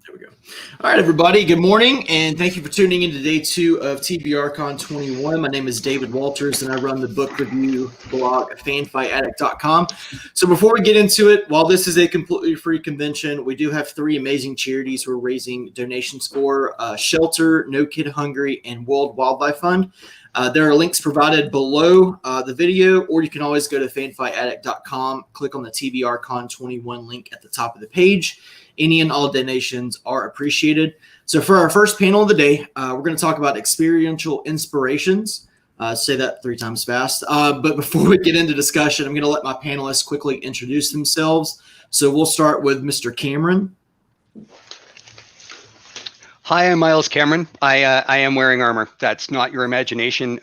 There we go. All right, everybody. Good morning, and thank you for tuning in to day 2 of TBRcon21. My name is David Walters, and I run the book review blog at fanfightaddict.com. So before we get into it, while this is a completely free convention, we do have 3 amazing charities we're raising donations for: Shelter, No Kid Hungry, and World Wildlife Fund. There are links provided below the video, or you can always go to fanfightaddict.com, click on the TBRcon21 link at the top of the page. Any and all donations are appreciated. So for our first panel of the day, we're going to talk about experiential inspirations. Say that 3 times fast. But before we get into discussion, I'm going to let my panelists quickly introduce themselves. So we'll start with Mr. Cameron. Hi, I'm Miles Cameron. I am wearing armor. That's not your imagination.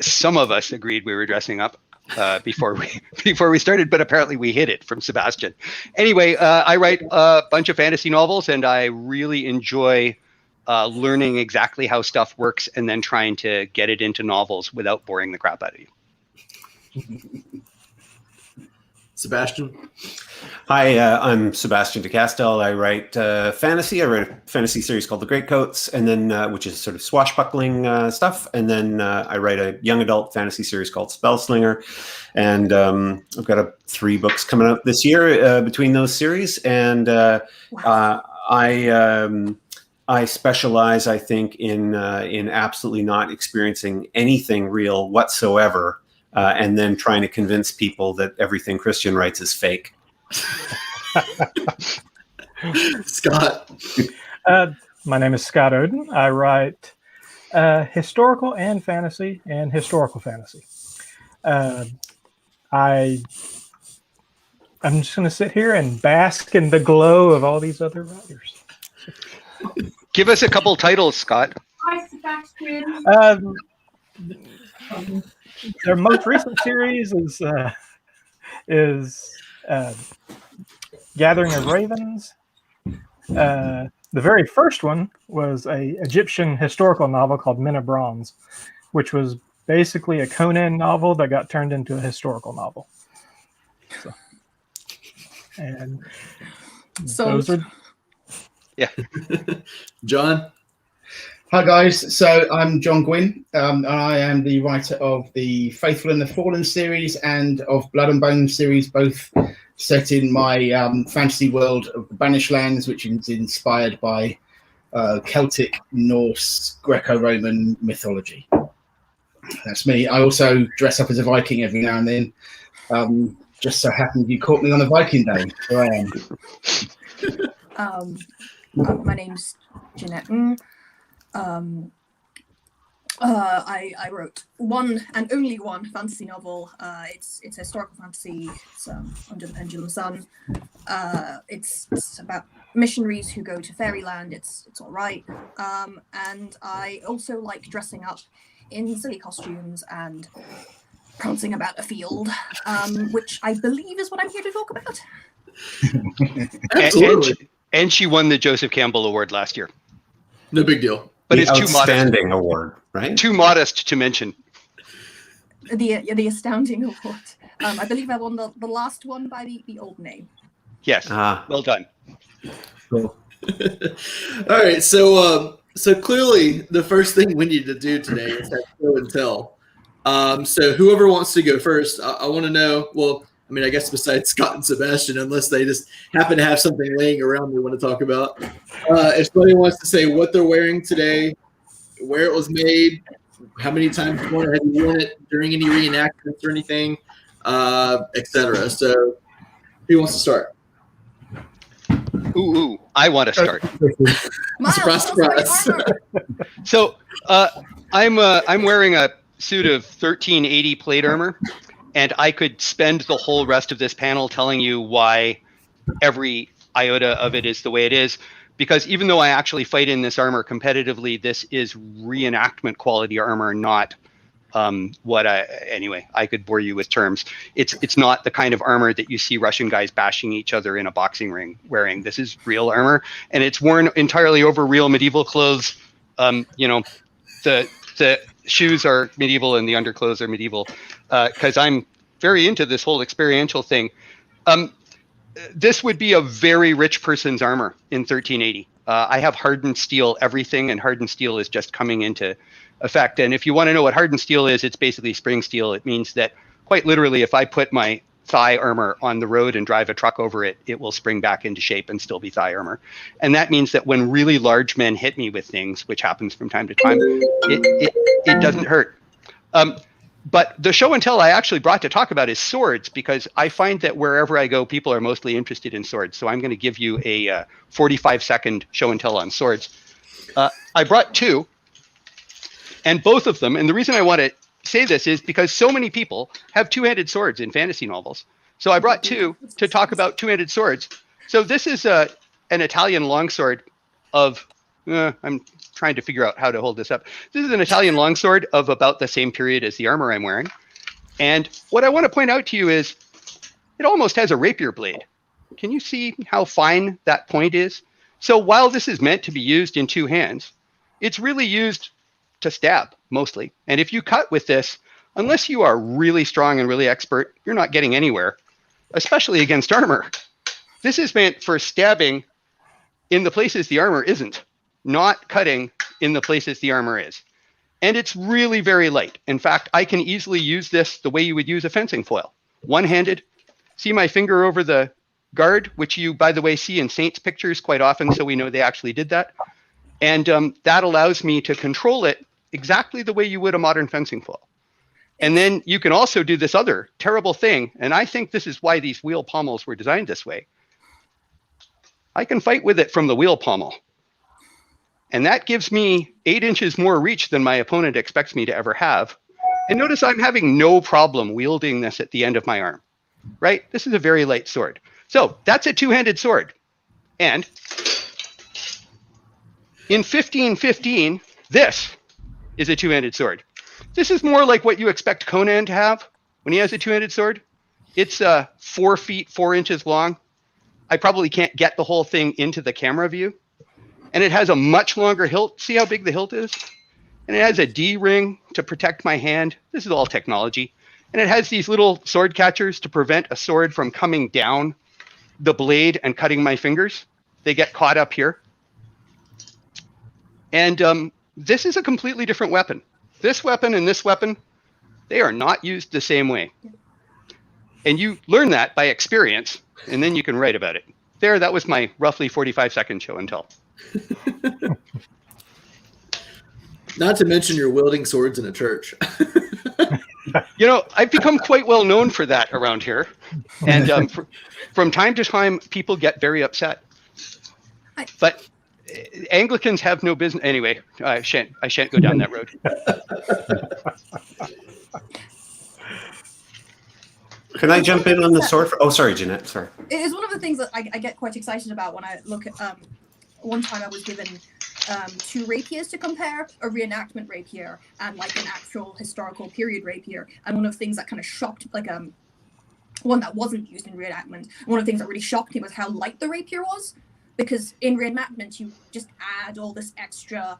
Some of us agreed we were dressing up before we started, but apparently we hid it from Sebastien. Anyway, I write a bunch of fantasy novels, and I really enjoy learning exactly how stuff works and then trying to get it into novels without boring the crap out of you. Sebastien. Hi, I'm Sebastien de Castell. I write fantasy. I write a fantasy series called The Greatcoats, and then which is sort of swashbuckling stuff. And then I write a young adult fantasy series called Spellslinger. And I've got 3 books coming out this year between those series. And I specialize, I think, in absolutely not experiencing anything real whatsoever, and then trying to convince people that everything Christian writes is fake. Scott. My name is Scott Oden. I write historical and fantasy and historical fantasy. I'm just going to sit here and bask in the glow of all these other writers. Give us a couple titles, Scott. Hi, Sebastian. Their most recent series is Gathering of Ravens. The very first one was a Egyptian historical novel called Men of Bronze, which was basically a Conan novel that got turned into a historical novel. So those are... Yeah. John. Hi guys, so I'm John Gwynne, and I am the writer of the Faithful and the Fallen series and of Blood and Bone series, both set in my fantasy world of the Banished Lands, which is inspired by Celtic, Norse, Greco-Roman mythology. That's me. I also dress up as a Viking every now and then. Just so happens you caught me on a Viking day. Here I am. My name's Jeannette Ng. I wrote one and only one fantasy novel. It's historical fantasy. It's Under the Pendulum Sun. It's about missionaries who go to fairyland. It's all right. And I also like dressing up in silly costumes and prancing about a field, which I believe is what I'm here to talk about. Absolutely. And she won the Joseph Campbell Award last year. No big deal. But the it's too modest. Outstanding award, right? Too modest to mention. The astounding award. I believe I won the last one by the old name. Yes. Well done. Cool. All right. So clearly the first thing we need to do today is have show and tell. So whoever wants to go first, I want to know. Well, I mean, I guess besides Scott and Sebastien, unless they just happen to have something laying around they want to talk about. If somebody wants to say what they're wearing today, where it was made, how many times have you worn it during any reenactments or anything, etc. So who wants to start? Ooh, I want to start. Surprise, surprise. So I'm wearing a suit of 1380 plate armor. And I could spend the whole rest of this panel telling you why every iota of it is the way it is. Because even though I actually fight in this armor competitively, this is reenactment quality armor, not anyway, I could bore you with terms. It's not the kind of armor that you see Russian guys bashing each other in a boxing ring wearing. This is real armor, and it's worn entirely over real medieval clothes. The shoes are medieval and the underclothes are medieval, because I'm very into this whole experiential thing. this would be a very rich person's armor in 1380. I have hardened steel everything, and hardened steel is just coming into effect. And if you want to know what hardened steel is, it's basically spring steel. It means that quite literally, if I put my thigh armor on the road and drive a truck over it, it will spring back into shape and still be thigh armor. And that means that when really large men hit me with things, which happens from time to time, it doesn't hurt. But the show and tell I actually brought to talk about is swords, because I find that wherever I go, people are mostly interested in swords. So I'm going to give you a 45-second show and tell on swords. I brought two, and both of them, and the reason I want to say this is because so many people have two-handed swords in fantasy novels. So I brought two to talk about two-handed swords. So this is an Italian longsword of, I'm trying to figure out how to hold this up. This is an Italian longsword of about the same period as the armor I'm wearing. And what I want to point out to you is it almost has a rapier blade. Can you see how fine that point is? So while this is meant to be used in two hands, it's really used to stab mostly. And if you cut with this, unless you are really strong and really expert, you're not getting anywhere, especially against armor. This is meant for stabbing in the places the armor isn't, not cutting in the places the armor is. And it's really very light. In fact, I can easily use this the way you would use a fencing foil. One-handed. See my finger over the guard, which you, by the way, see in saints' pictures quite often, so we know they actually did that. And that allows me to control it exactly the way you would a modern fencing foil. And then you can also do this other terrible thing, and I think this is why these wheel pommels were designed this way. I can fight with it from the wheel pommel. And that gives me 8 inches more reach than my opponent expects me to ever have. And notice I'm having no problem wielding this at the end of my arm, right? This is a very light sword. So that's a two-handed sword. And in 1515, this is a two-handed sword. This is more like what you expect Conan to have when he has a two-handed sword. It's 4 feet 4 inches long. I probably can't get the whole thing into the camera view. And it has a much longer hilt. See how big the hilt is? And it has a D-ring to protect my hand. This is all technology. And it has these little sword catchers to prevent a sword from coming down the blade and cutting my fingers. They get caught up here. And this is a completely different weapon. This weapon and this weapon, they are not used the same way. And you learn that by experience, and then you can write about it. There, that was my roughly 45-second show and tell. Not to mention you're wielding swords in a church. You know, I've become quite well known for that around here. And from time to time, people get very upset. But Anglicans have no business. Anyway, I shan't go down that road. Can I jump in on the sword? Oh, sorry, Jeanette. Sorry. It is one of the things that I get quite excited about when I look at. One time I was given 2 rapiers to compare, a reenactment rapier and like an actual historical period rapier. And one of the things that kind of shocked, like one that wasn't used in reenactment, one of the things that really shocked me was how light the rapier was. Because in reenactment, you just add all this extra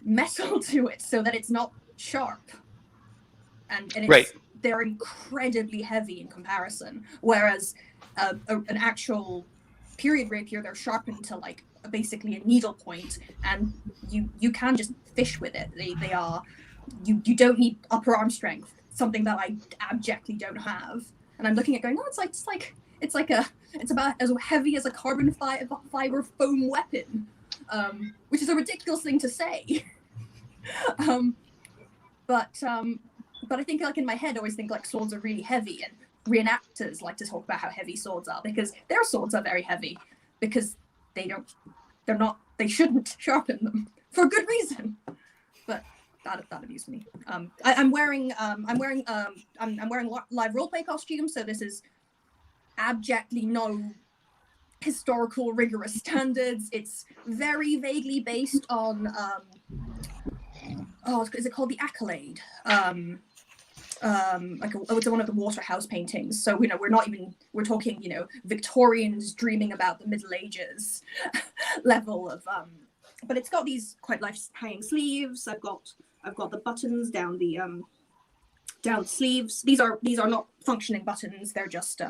metal to it so that it's not sharp. And it's, right. They're incredibly heavy in comparison. Whereas an actual period rapier, they're sharpened to like basically a needle point, and you can just fish with it. They are, you don't need upper arm strength, something that I abjectly don't have. And I'm looking at going, oh, it's about as heavy as a carbon fiber foam weapon, which is a ridiculous thing to say. But I think like in my head I always think like swords are really heavy, and reenactors like to talk about how heavy swords are because their swords are very heavy because they shouldn't sharpen them for good reason. But that amused me. I'm wearing live roleplay costume, so this is abjectly no historical rigorous standards. It's very vaguely based on is it called the Accolade? It's one of the Waterhouse paintings. So we're talking Victorians dreaming about the Middle Ages level of but it's got these quite nice hanging sleeves. I've got the buttons down the sleeves. These are not functioning buttons. They're just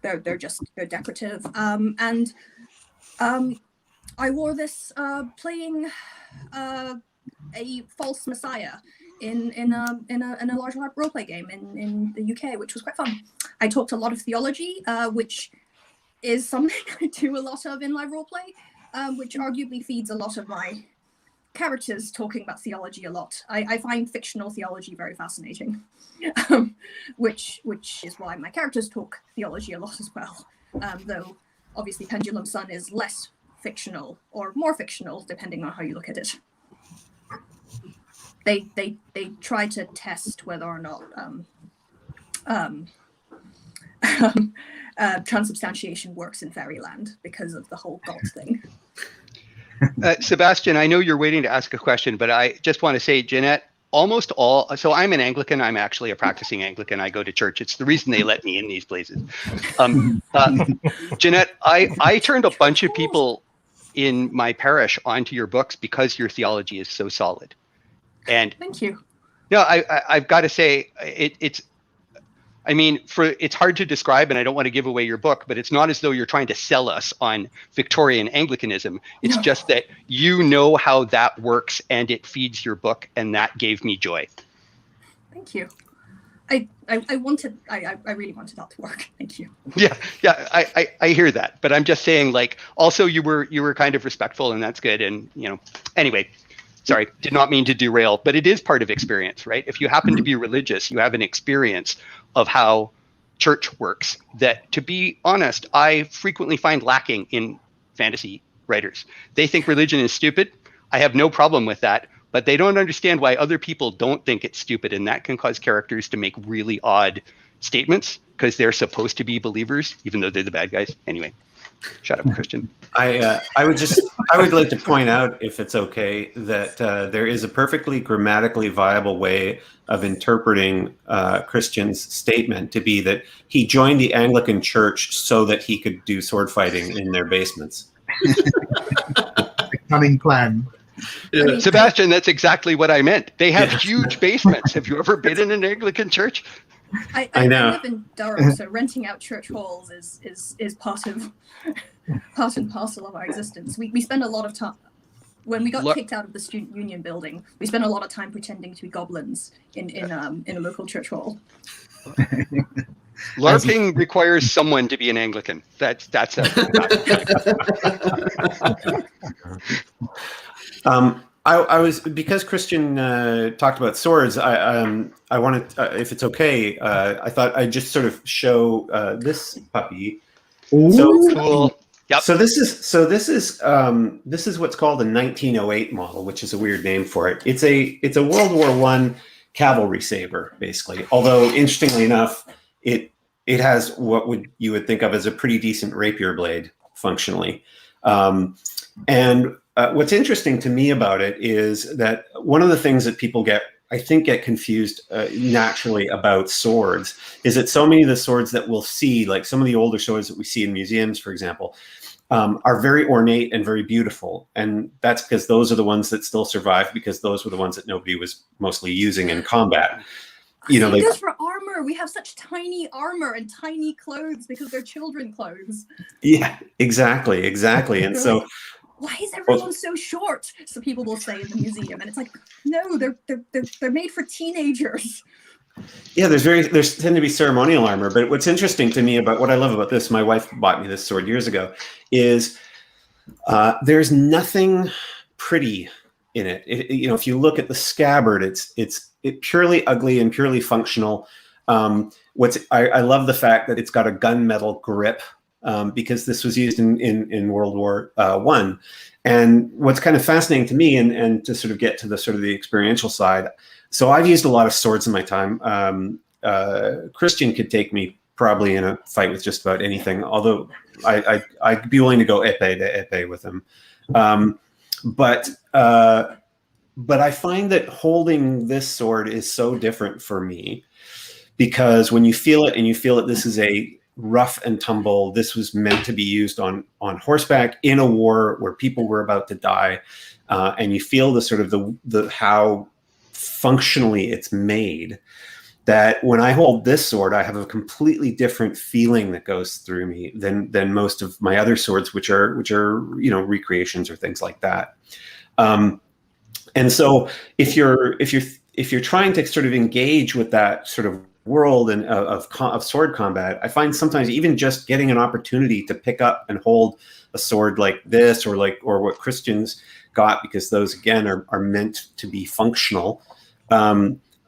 they're decorative. And I wore this playing a false messiah in a large roleplay game in the UK, which was quite fun. I talked a lot of theology, which is something I do a lot of in live roleplay, which arguably feeds a lot of my characters talking about theology a lot. I find fictional theology very fascinating, which is why my characters talk theology a lot as well. Though obviously Pendulum Sun is less fictional or more fictional, depending on how you look at it. They try to test whether or not transubstantiation works in fairyland because of the whole God thing. Sebastien, I know you're waiting to ask a question, but I just want to say, Jeanette, so I'm an Anglican. I'm actually a practicing Anglican. I go to church. It's the reason they let me in these places. Jeanette, I turned a bunch of people in my parish onto your books because your theology is so solid. And thank you. No, I've got to say it's hard to describe, and I don't want to give away your book, but it's not as though you're trying to sell us on Victorian Anglicanism. It's just that you know how that works and it feeds your book, and that gave me joy. Thank you. I really wanted that to work. Thank you. Yeah, I hear that, but I'm just saying, like, also you were kind of respectful, and that's good. And anyway, sorry, did not mean to derail, but it is part of experience, right? If you happen to be religious, you have an experience of how church works that, to be honest, I frequently find lacking in fantasy writers. They think religion is stupid. I have no problem with that, but they don't understand why other people don't think it's stupid, and that can cause characters to make really odd statements because they're supposed to be believers, even though they're the bad guys. Anyway, shut up, Christian. I would like to point out, if it's okay, that there is a perfectly grammatically viable way of interpreting Christian's statement to be that he joined the Anglican Church so that he could do sword fighting in their basements. A cunning plan. Yeah. Sebastien, that's exactly what I meant. They have huge basements. Have you ever been in an Anglican church? I know. I live in Durham, so renting out church halls is part and parcel of our existence. We spend a lot of time, when we got kicked out of the student union building, we spent a lot of time pretending to be goblins in a local church hall. LARPing requires someone to be an Anglican. That's I was, because Christian talked about swords, I wanted, if it's okay, I thought I'd just sort of show this puppy. Ooh. So cool. Yep. So this is what's called a 1908 model, which is a weird name for it. It's a World War I cavalry saber, basically. Although interestingly enough, it has what you would think of as a pretty decent rapier blade functionally. And what's interesting to me about it is that one of the things that people get confused naturally about swords is that so many of the swords that we'll see, like some of the older swords that we see in museums, for example, are very ornate and very beautiful. And that's because those are the ones that still survive, because those were the ones that nobody was mostly using in combat. It goes for armor. We have such tiny armor and tiny clothes because they're children clothes. Yeah, exactly. And so, why is everyone so short? So people will say in the museum, and it's like, no, they're made for teenagers. Yeah, there's tend to be ceremonial armor, but what's interesting to me about what I love about this, my wife bought me this sword years ago, is there's nothing pretty in it. If you look at the scabbard, it's purely ugly and purely functional. I love the fact that it's got a gunmetal grip. Because this was used in World War I. And what's kind of fascinating to me, and to sort of get to the experiential side, so I've used a lot of swords in my time. Christian could take me probably in a fight with just about anything, although I'd be willing to go épée to épée with him. But I find that holding this sword is so different for me, because when you feel it, and you feel that this is a rough and tumble, this was meant to be used on horseback in a war where people were about to die, and you feel the sort of the how functionally it's made, that when I hold this sword, I have a completely different feeling that goes through me than most of my other swords, which are recreations or things like that. And so if you're trying to sort of engage with that sort of world and of sword combat, I find sometimes even just getting an opportunity to pick up and hold a sword like this, or what Christians got, because those again are meant to be functional.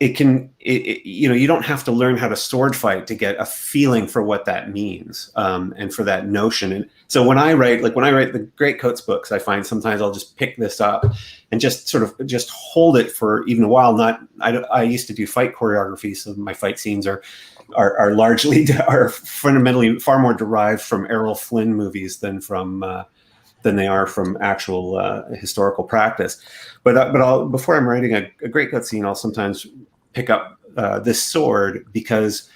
You don't have to learn how to sword fight to get a feeling for what that means, and for that notion. And so when I write the Greatcoats books, I find sometimes I'll just pick this up and just hold it for even a while. I used to do fight choreography, so my fight scenes are fundamentally far more derived from Errol Flynn movies than they are from actual historical practice. But before I'm writing a Greatcoat scene, I'll sometimes pick up this sword because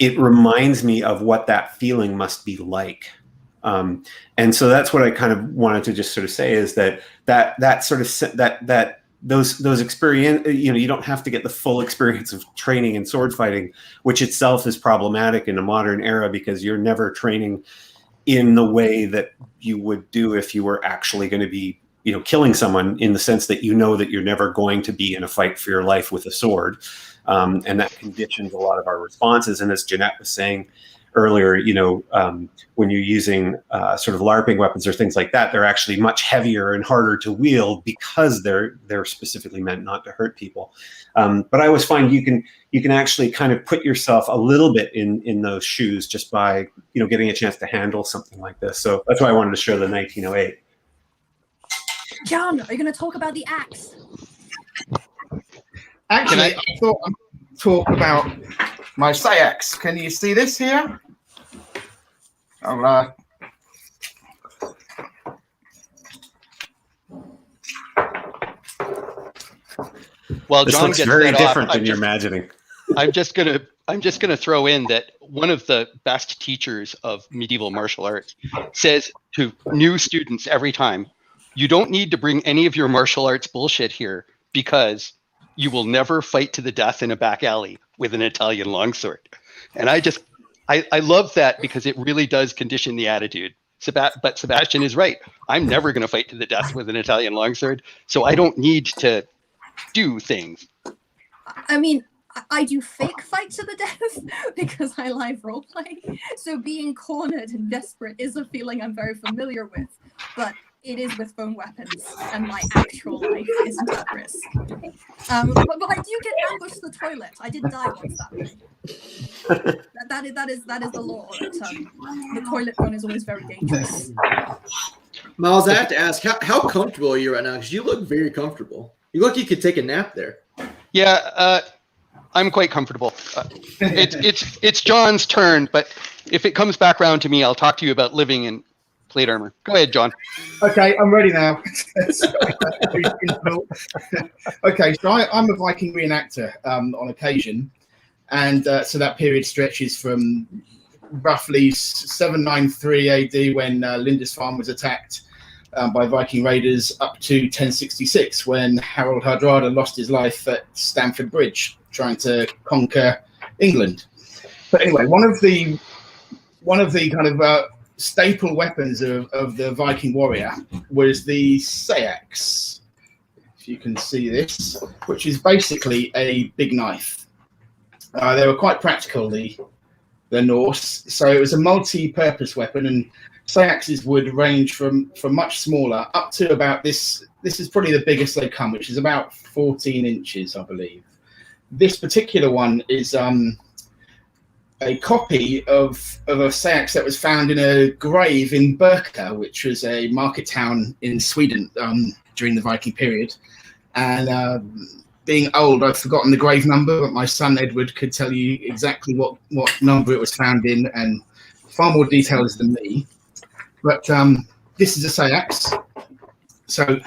it reminds me of what that feeling must be like. And so that's what I kind of wanted to just sort of say, is that those experience, you don't have to get the full experience of training and sword fighting, which itself is problematic in a modern era, because you're never training in the way that you would do if you were actually going to be, killing someone, in the sense that that you're never going to be in a fight for your life with a sword. And that conditions a lot of our responses. And as Jeanette was saying earlier, when you're using sort of LARPing weapons or things like that, they're actually much heavier and harder to wield because they're specifically meant not to hurt people. But I always find you can actually kind of put yourself a little bit in those shoes just by getting a chance to handle something like this. So that's why I wanted to show the 1908. John, are you going to talk about the axe? Actually, I thought I'd talk about my Sayax. Can you see this here? Well, this John looks gets very that different off. than you're imagining. I'm just gonna throw in that one of the best teachers of medieval martial arts says to new students every time, you don't need to bring any of your martial arts bullshit here, because you will never fight to the death in a back alley with an Italian longsword. And I love that, because it really does condition the attitude. But Sebastien is right. I'm never going to fight to the death with an Italian longsword, so I don't need to do things. I mean, I do fake fight to the death because I live roleplay. So being cornered and desperate is a feeling I'm very familiar with. But it is with phone weapons, and my actual life isn't at risk. But I do get ambushed the toilet. I did die once that way. That is the law. The toilet run is always very dangerous. Miles, I have to ask, how comfortable are you right now? Because you look very comfortable. You look like you could take a nap there. Yeah, I'm quite comfortable. It's John's turn, but if it comes back around to me, I'll talk to you about living in plate armor. Go ahead, John. Okay, I'm ready now. Okay, so I'm a Viking reenactor on occasion, and so that period stretches from roughly 793 AD, when Lindisfarne was attacked by Viking raiders, up to 1066, when Harold Hardrada lost his life at Stamford Bridge trying to conquer England. But anyway, one of the kind of staple weapons of the Viking warrior was the Sayax, if you can see this, which is basically a big knife. They were quite practical, the Norse, so it was a multi-purpose weapon, and Sayaxes would range from much smaller up to about this. This is probably the biggest they come, which is about 14 inches, I believe. This particular one is a copy of a Sayax that was found in a grave in Birka, which was a market town in Sweden during the Viking period. And being old, I've forgotten the grave number, but my son Edward could tell you exactly what number it was found in, and far more details than me. But this is a Sayax. So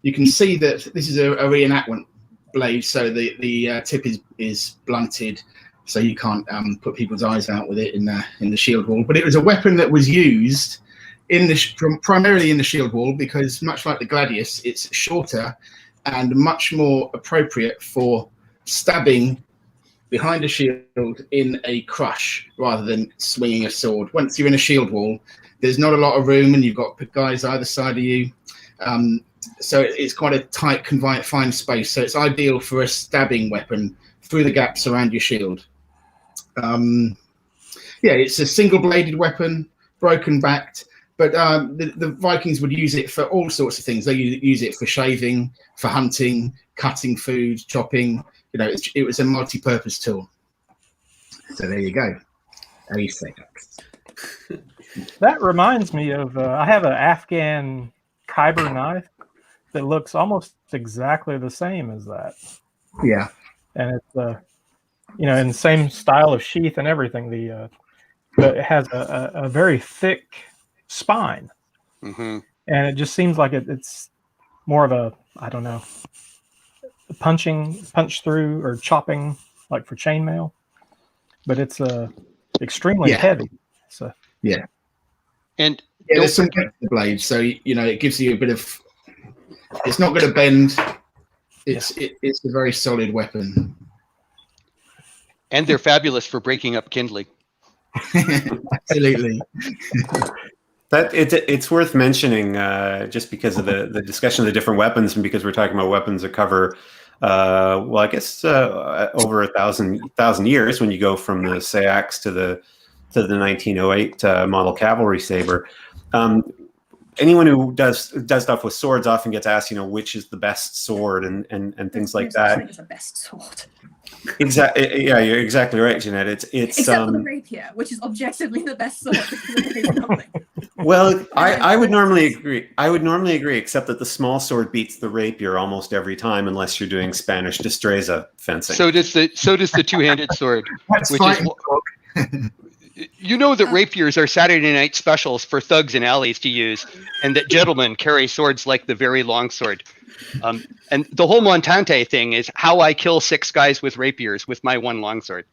you can see that this is a reenactment blade, so the tip is blunted, so you can't put people's eyes out with it in the shield wall. But it was a weapon that was used primarily in the shield wall, because much like the gladius, it's shorter and much more appropriate for stabbing behind a shield in a crush rather than swinging a sword. Once you're in a shield wall, there's not a lot of room, and you've got guys either side of you. So it's quite a tight, confined space. So it's ideal for a stabbing weapon through the gaps around your shield. Yeah, it's a single-bladed weapon, broken-backed, but the Vikings would use it for all sorts of things. They use it for shaving, for hunting, cutting food, chopping. You know, it was a multi-purpose tool. So there you go. A Sayax. That reminds me of I have an Afghan Khyber knife that looks almost exactly the same as that. Yeah, and it's in the same style of sheath and everything. But it has a very thick spine, and it just seems like it's more of a, I don't know, punch through or chopping, like for chainmail. But it's extremely heavy. So And there's some depth to the blade, so it gives you a bit of. It's not going to bend. It's a very solid weapon. And they're fabulous for breaking up kindling. Absolutely. That it's worth mentioning just because of the discussion of the different weapons, and because we're talking about weapons that cover I guess over 1,000 years, when you go from the Sayax to the 1908 model cavalry saber. Anyone who does stuff with swords often gets asked, which is the best sword and things like that. It's the best sword. Exactly. Yeah, you're exactly right, Jeanette. It's except for the rapier, which is objectively the best sword. Well, I would normally agree. Except that the small sword beats the rapier almost every time, unless you're doing Spanish destreza fencing. So does the two-handed sword, That's which fine. is. You know that rapiers are Saturday night specials for thugs in alleys to use, and that gentlemen carry swords like the very long sword. And the whole Montante thing is how I kill 6 guys with rapiers with my one longsword.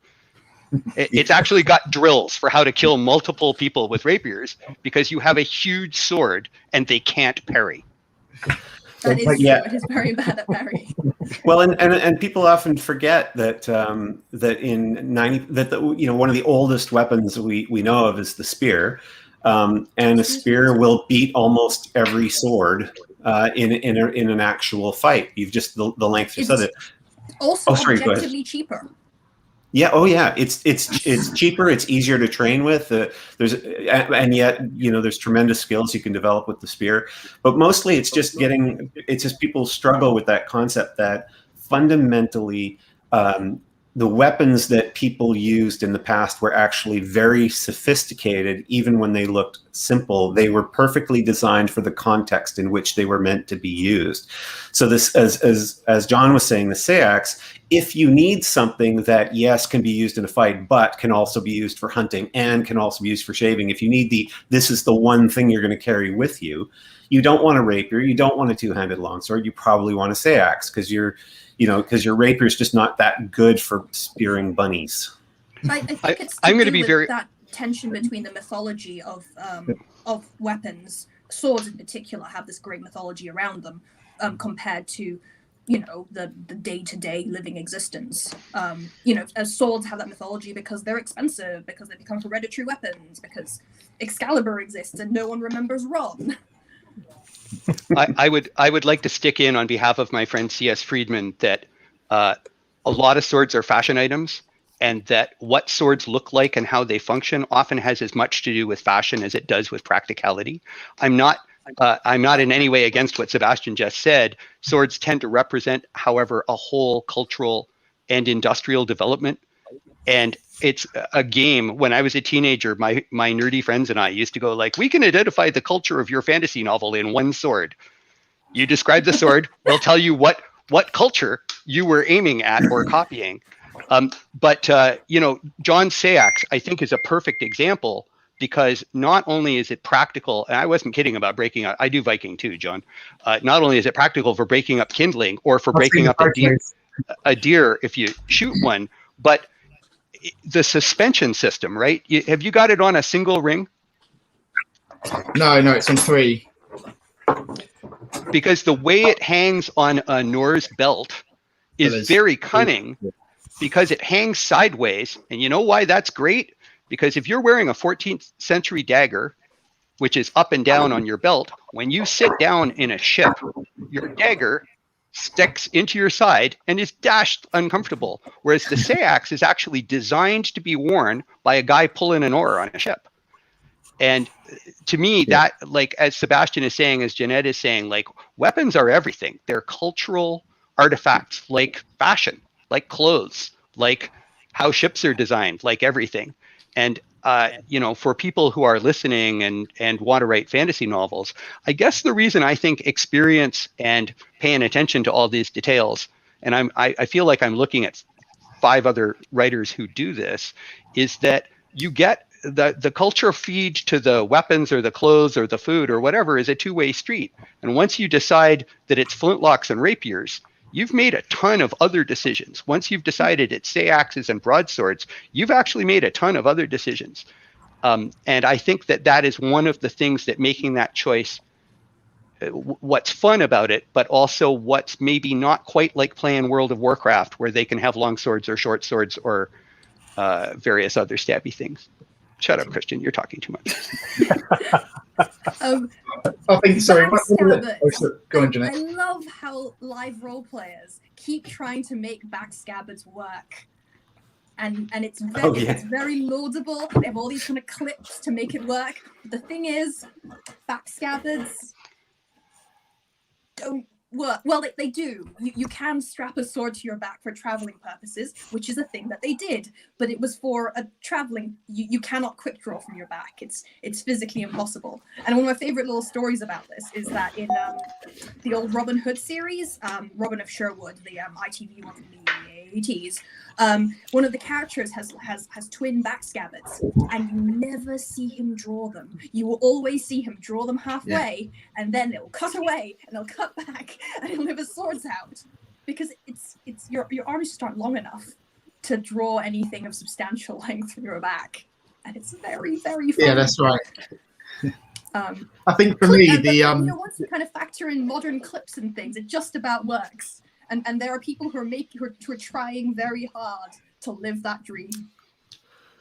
It's actually got drills for how to kill multiple people with rapiers, because you have a huge sword and they can't parry. That is true. It is very bad at parry. Well, and people often forget that one of the oldest weapons we know of is the spear, and a spear will beat almost every sword in an actual fight. You've just the length you said it. Also, objectively cheaper. Yeah. Oh, yeah. It's cheaper. It's easier to train with. And yet there's tremendous skills you can develop with the spear. But mostly, it's just people struggle with that concept that fundamentally the weapons that people used in the past were actually very sophisticated, even when they looked simple. They were perfectly designed for the context in which they were meant to be used. So this, as John was saying, the Sayax, if you need something that, yes, can be used in a fight, but can also be used for hunting and can also be used for shaving, if you need this is the one thing you're going to carry with you, you don't want a rapier, you don't want a two-handed longsword, you probably want a Sayax, because your rapier is just not that good for spearing bunnies. I think it's I'm going to be very that tension between the mythology of weapons. Swords in particular have this great mythology around them, compared to the day-to-day living existence. Swords have that mythology because they're expensive, because they become hereditary weapons, because Excalibur exists and no one remembers Ron. I would like to stick in on behalf of my friend C.S. Friedman that a lot of swords are fashion items, and that what swords look like and how they function often has as much to do with fashion as it does with practicality. I'm not in any way against what Sebastien just said. Swords tend to represent, however, a whole cultural and industrial development. And it's a game. When I was a teenager, my nerdy friends and I used to go like, we can identify the culture of your fantasy novel in one sword. You describe the sword, we'll tell you what culture you were aiming at or copying. But John Sayax, I think, is a perfect example, because not only is it practical, and I wasn't kidding about breaking up, I do Viking too, John. Not only is it practical for breaking up kindling or for breaking up a deer if you shoot one, but the suspension system, right? Have you got it on a single ring? No, it's on 3. Because the way it hangs on a Norse belt is very cunning, because it hangs sideways. And you know why that's great? Because if you're wearing a 14th century dagger, which is up and down on your belt, when you sit down in a ship, your dagger sticks into your side and is dashed uncomfortable. Whereas the Sayax is actually designed to be worn by a guy pulling an oar on a ship. And to me, that, like, as Sebastien is saying, as Jeanette is saying, like, weapons are everything. They're cultural artifacts, like fashion, like clothes, like how ships are designed, like everything. And you know, for people who are listening and want to write fantasy novels, I guess the reason I think experience and paying attention to all these details, and I feel like I'm looking at 5 other writers who do this, is that you get the culture feed to the weapons or the clothes or the food or whatever is a two-way street. And once you decide that it's flintlocks and rapiers, you've made a ton of other decisions. Once you've decided it's Sayaxes and broadswords, you've actually made a ton of other decisions. And I think that is one of the things that making that choice, what's fun about it, but also what's maybe not quite like playing World of Warcraft, where they can have long swords or short swords or various other stabby things. Shut up, Christian. You're talking too much. I think, sorry. Go on, I Jeanette. love how live role players keep trying to make backstabbards work. And it's very, it's very laudable. They have all these kind of clips to make it work. But the thing is, backstabbards don't work. Well, they do. You can strap a sword to your back for traveling purposes, which is a thing that they did. But it was for a traveling. You cannot quick draw from your back. It's physically impossible. And one of my favorite little stories about this is that in the old Robin Hood series, Robin of Sherwood, the ITV one from the 80s, one of the characters has twin backstabbards, and you never see him draw them. You will always see him draw them halfway, and then they'll cut away and they'll cut back and he'll have his swords out, because it's your arms just aren't long enough to draw anything of substantial length from your back, and it's very, very fun. Yeah, that's right. I think for me, once you kind of factor in modern clips and things, it just about works. And there are people who are trying very hard to live that dream.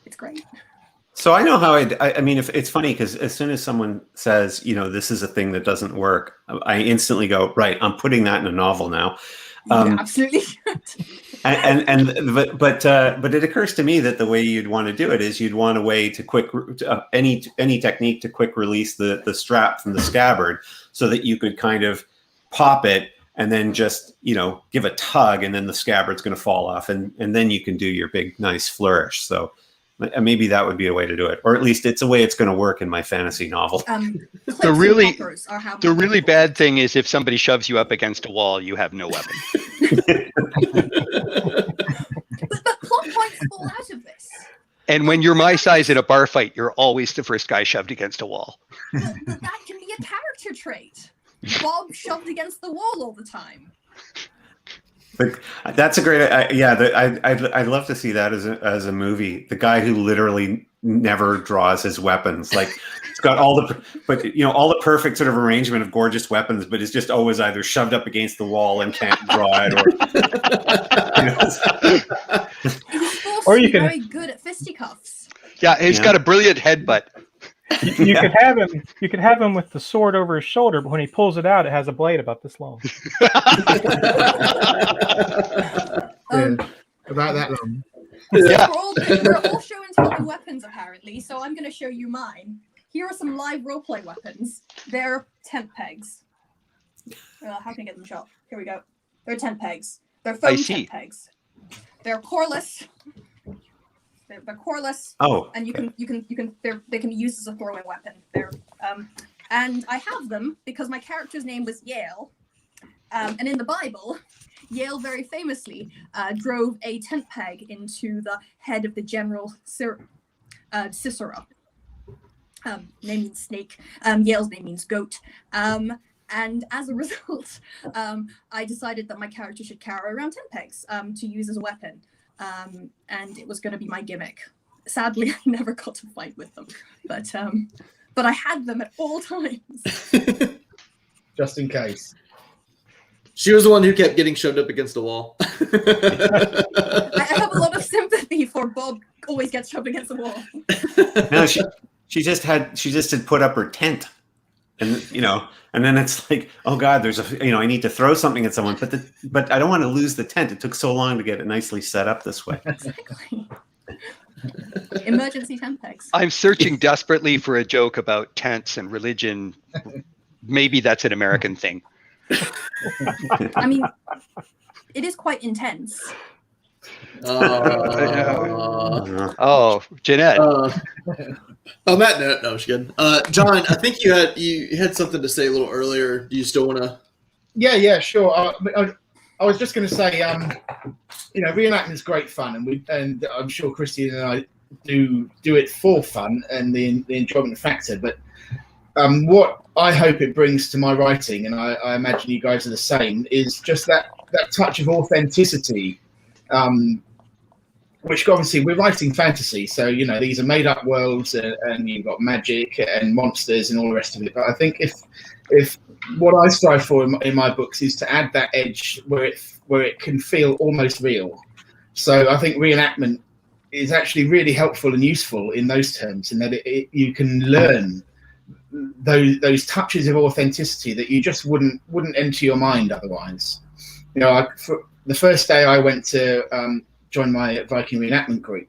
It's great. So I know how I mean, if it's funny, because as soon as someone says, you know, this is a thing that doesn't work, I instantly go, right, I'm putting that in a novel now. Yeah, absolutely. But it occurs to me that the way you'd want to do it is you'd want a way to any technique to quick release the strap from the scabbard, so that you could kind of pop it and then just, you know, give a tug, and then the scabbard's going to fall off, and then you can do your big nice flourish. So maybe that would be a way to do it, or at least it's a way it's going to work in my fantasy novel. The really bad thing is if somebody shoves you up against a wall, you have no weapon. But plot points fall out of this. And when you're my size in a bar fight, you're always the first guy shoved against a wall. But that can be a character trait. Bob shoved against the wall all the time. That's a great, I'd love to see that as a movie. The guy who literally never draws his weapons, like it's got all the perfect sort of arrangement of gorgeous weapons, but is just always either shoved up against the wall and can't draw it, or you can be very good at fisticuffs. Yeah, he's got a brilliant headbutt. You could have him with the sword over his shoulder, but when he pulls it out, it has a blade about this long. About that long. Yeah. We're all show and tell weapons, apparently, so I'm going to show you mine. Here are some live roleplay weapons. They're tent pegs. How can I get them shot? Here we go. They're tent pegs. They're foam tent pegs. They're coreless. They're coreless. Oh. And they can be used as a throwing weapon. And I have them because my character's name was Yale. And in the Bible, Yale very famously drove a tent peg into the head of the general Sisera. Name means snake. Yale's name means goat. And as a result, I decided that my character should carry around tent pegs to use as a weapon. And it was going to be my gimmick. Sadly, I never got to fight with them, but I had them at all times. Just in case. She was the one who kept getting shoved up against the wall. I have a lot of sympathy for Bob. Always gets shoved against the wall. No, she just had put up her tent, and and then it's like, oh God, there's I need to throw something at someone, but I don't want to lose the tent. It took so long to get it nicely set up this way. Exactly. Emergency tent pegs. I'm searching desperately for a joke about tents and religion. Maybe that's an American thing. I mean, it is quite intense. Oh, Jeanette. On that note, no, she's good. John, I think you had something to say a little earlier. Do you still want to? Yeah, sure. I was just going to say, reenactment is great fun, and I'm sure Christian and I do it for fun and the enjoyment factor. But what I hope it brings to my writing, and I imagine you guys are the same, is just that touch of authenticity. Which obviously we're writing fantasy, so these are made up worlds, and you've got magic and monsters and all the rest of it. But I think if what I strive for in my books is to add that edge where it can feel almost real. So I think reenactment is actually really helpful and useful in those terms, in that you can learn those touches of authenticity that you just wouldn't enter your mind otherwise. For the first day I went to join my Viking reenactment group,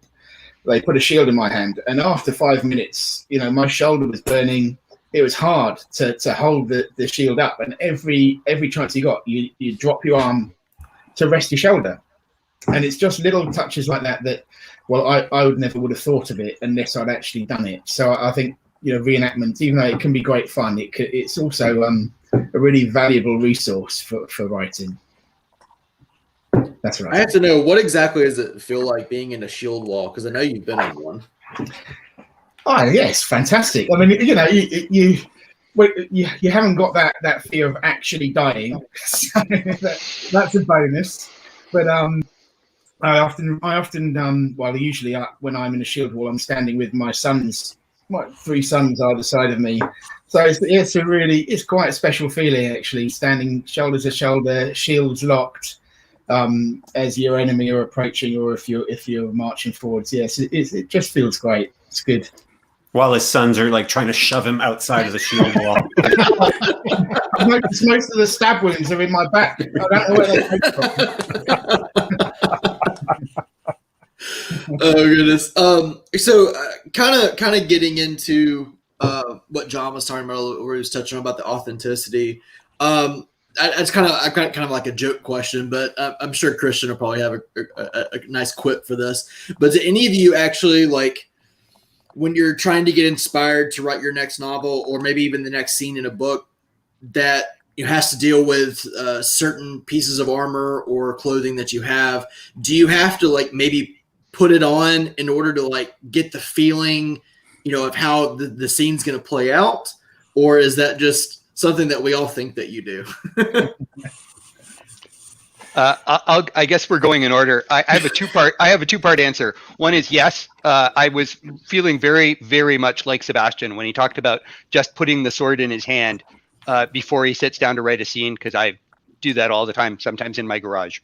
they put a shield in my hand, and after 5 minutes, my shoulder was burning. It was hard to hold the shield up, and every chance you got, you drop your arm to rest your shoulder. And it's just little touches like that well, I would never would have thought of it unless I'd actually done it. So I think reenactment, even though it can be great fun, it's also a really valuable resource for writing. That's right. I have to know, what exactly does it feel like being in a shield wall? Because I know you've been on one. Oh yes, fantastic. I mean, you haven't got that fear of actually dying, so that's a bonus. But I often usually when I'm in a shield wall, I'm standing with my sons. My 3 sons either side of me, so it's quite a special feeling actually, standing shoulder to shoulder, shields locked, as your enemy are approaching, or if you're marching forwards. Yes, it just feels great. It's good. While his sons are like trying to shove him outside of the shield wall. I've noticed most of the stab wounds are in my back. I don't know where they came from. Oh goodness. So kind of getting into what John was talking about, where he was touching on about the authenticity. It's kind of like a joke question, but I'm sure Christian will probably have a nice quip for this. But do any of you actually, like, when you're trying to get inspired to write your next novel, or maybe even the next scene in a book, that has to deal with certain pieces of armor or clothing that you have, do you have to like maybe put it on in order to like get the feeling, of how the scene's going to play out? Or is that just something that we all think that you do? I guess we're going in order. I have a two-part answer. One is yes. I was feeling very, very much like Sebastien when he talked about just putting the sword in his hand before he sits down to write a scene, because I do that all the time, sometimes in my garage.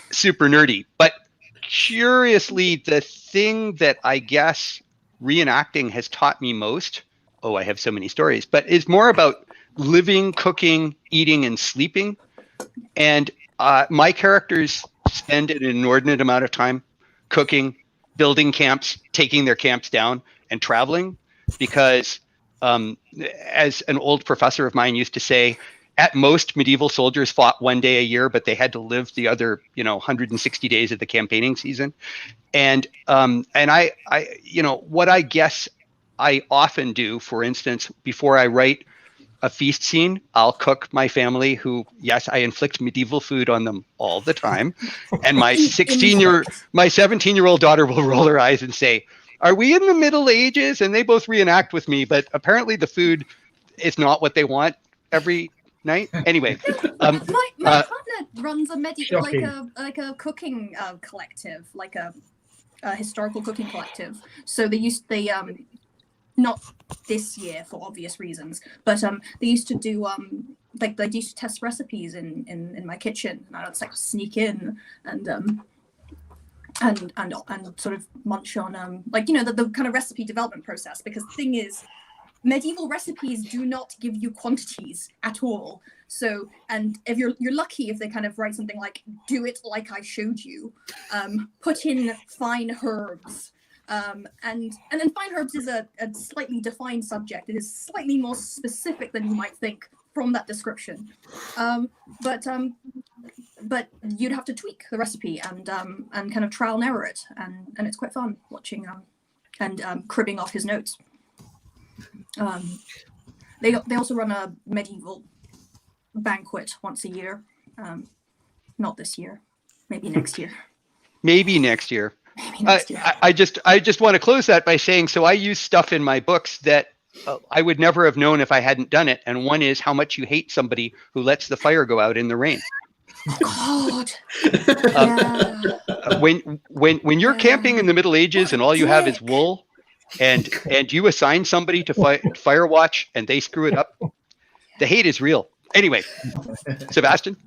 Super nerdy. But curiously, the thing that I guess reenacting has taught me most, I have so many stories, but it's more about living, cooking, eating, and sleeping. And my characters spend an inordinate amount of time cooking, building camps, taking their camps down, and traveling, because as an old professor of mine used to say, at most medieval soldiers fought 1 day a year, but they had to live the other 160 days of the campaigning season. And I what I guess I often do, for instance, before I write a feast scene, I'll cook my family, who, yes, I inflict medieval food on them all the time. And my 17-year-old daughter will roll her eyes and say, "Are we in the Middle Ages?" And they both reenact with me, but apparently the food is not what they want every night. Anyway, my partner runs a like a cooking collective, like a historical cooking collective. So they not this year for obvious reasons, but they used to do like they used to test recipes in my kitchen, and I'd like sneak in and sort of munch on like, you know, the kind of recipe development process, because the thing is, medieval recipes do not give you quantities at all. So, and if you're lucky if they kind of write something like, do it like I showed you, put in fine herbs. And then fine herbs is a slightly defined subject. It is slightly more specific than you might think from that description. But you'd have to tweak the recipe and kind of trial and error it. And it's quite fun watching and cribbing off his notes. They also run a medieval banquet once a year. Not this year, maybe next year. Maybe next year. Maybe next year. I just want to close that by saying, so I use stuff in my books that I would never have known if I hadn't done it. And one is how much you hate somebody who lets the fire go out in the rain. God. When you're camping in the Middle Ages and all you have is wool, and you assign somebody to fire watch and they screw it up, the hate is real. Anyway, Sebastien.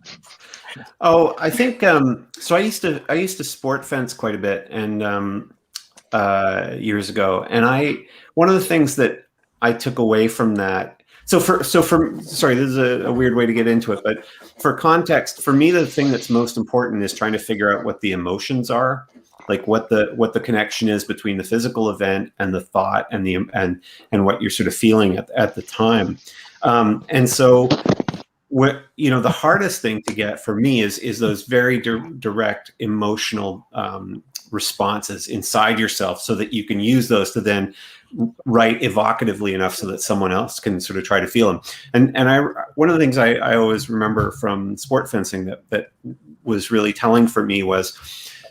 Oh, I think so. I used to sport fence quite a bit, and years ago. And one of the things that I took away from that. Sorry, this is a weird way to get into it, but for context, for me, the thing that's most important is trying to figure out what the emotions are, like what the connection is between the physical event and the thought and what you're sort of feeling at the time. And so, the hardest thing to get for me is those very direct emotional responses inside yourself, so that you can use those to then write evocatively enough so that someone else can sort of try to feel them. And one of the things I always remember from sport fencing that was really telling for me was,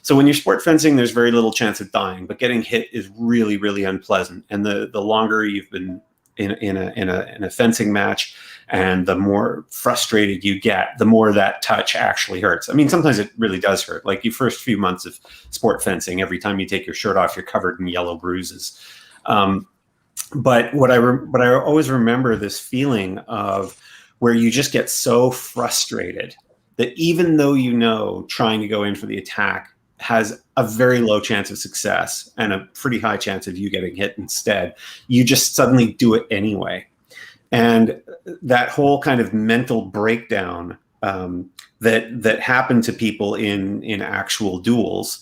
so when you're sport fencing, there's very little chance of dying, but getting hit is really, really unpleasant. And the longer you've been in a fencing match, and the more frustrated you get, the more that touch actually hurts. I mean, sometimes it really does hurt. Like your first few months of sport fencing, every time you take your shirt off, you're covered in yellow bruises. But what I always remember, this feeling of where you just get so frustrated that even though trying to go in for the attack has a very low chance of success and a pretty high chance of you getting hit instead, you just suddenly do it anyway. And that whole kind of mental breakdown that happened to people in actual duels,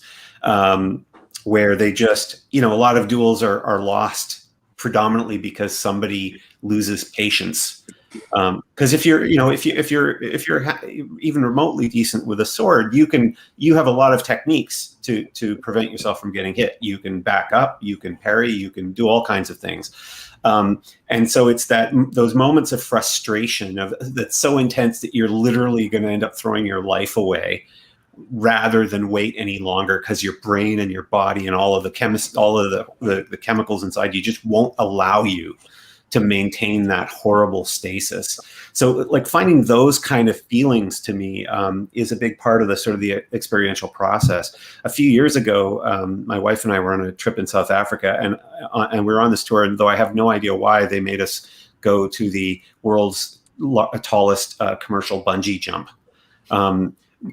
where they just, a lot of duels are lost predominantly because somebody loses patience. Because if you're even remotely decent with a sword, you have a lot of techniques to prevent yourself from getting hit. You can back up, you can parry, you can do all kinds of things. And so it's those moments of frustration that's so intense that you're literally going to end up throwing your life away, rather than wait any longer, because your brain and your body and all of the chemicals inside you just won't allow you to maintain that horrible stasis. So like finding those kind of feelings to me is a big part of the sort of the experiential process. A few years ago, my wife and I were on a trip in South Africa, and we were on this tour, and though I have no idea why, they made us go to the world's tallest commercial bungee jump,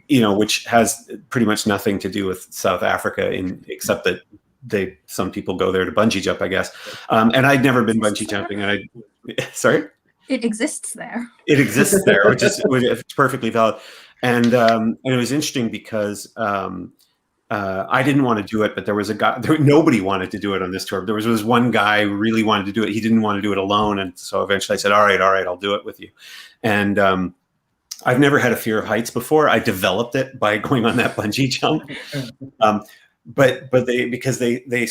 which has pretty much nothing to do with South Africa except that some people go there to bungee jump, I guess. And I'd never been bungee jumping. And sorry? It exists there. It exists there, which is perfectly valid. And it was interesting because I didn't want to do it, but there was a guy, nobody wanted to do it on this tour. There was one guy who really wanted to do it. He didn't want to do it alone. And so eventually I said, all right, I'll do it with you. And I've never had a fear of heights before. I developed it by going on that bungee jump. But because they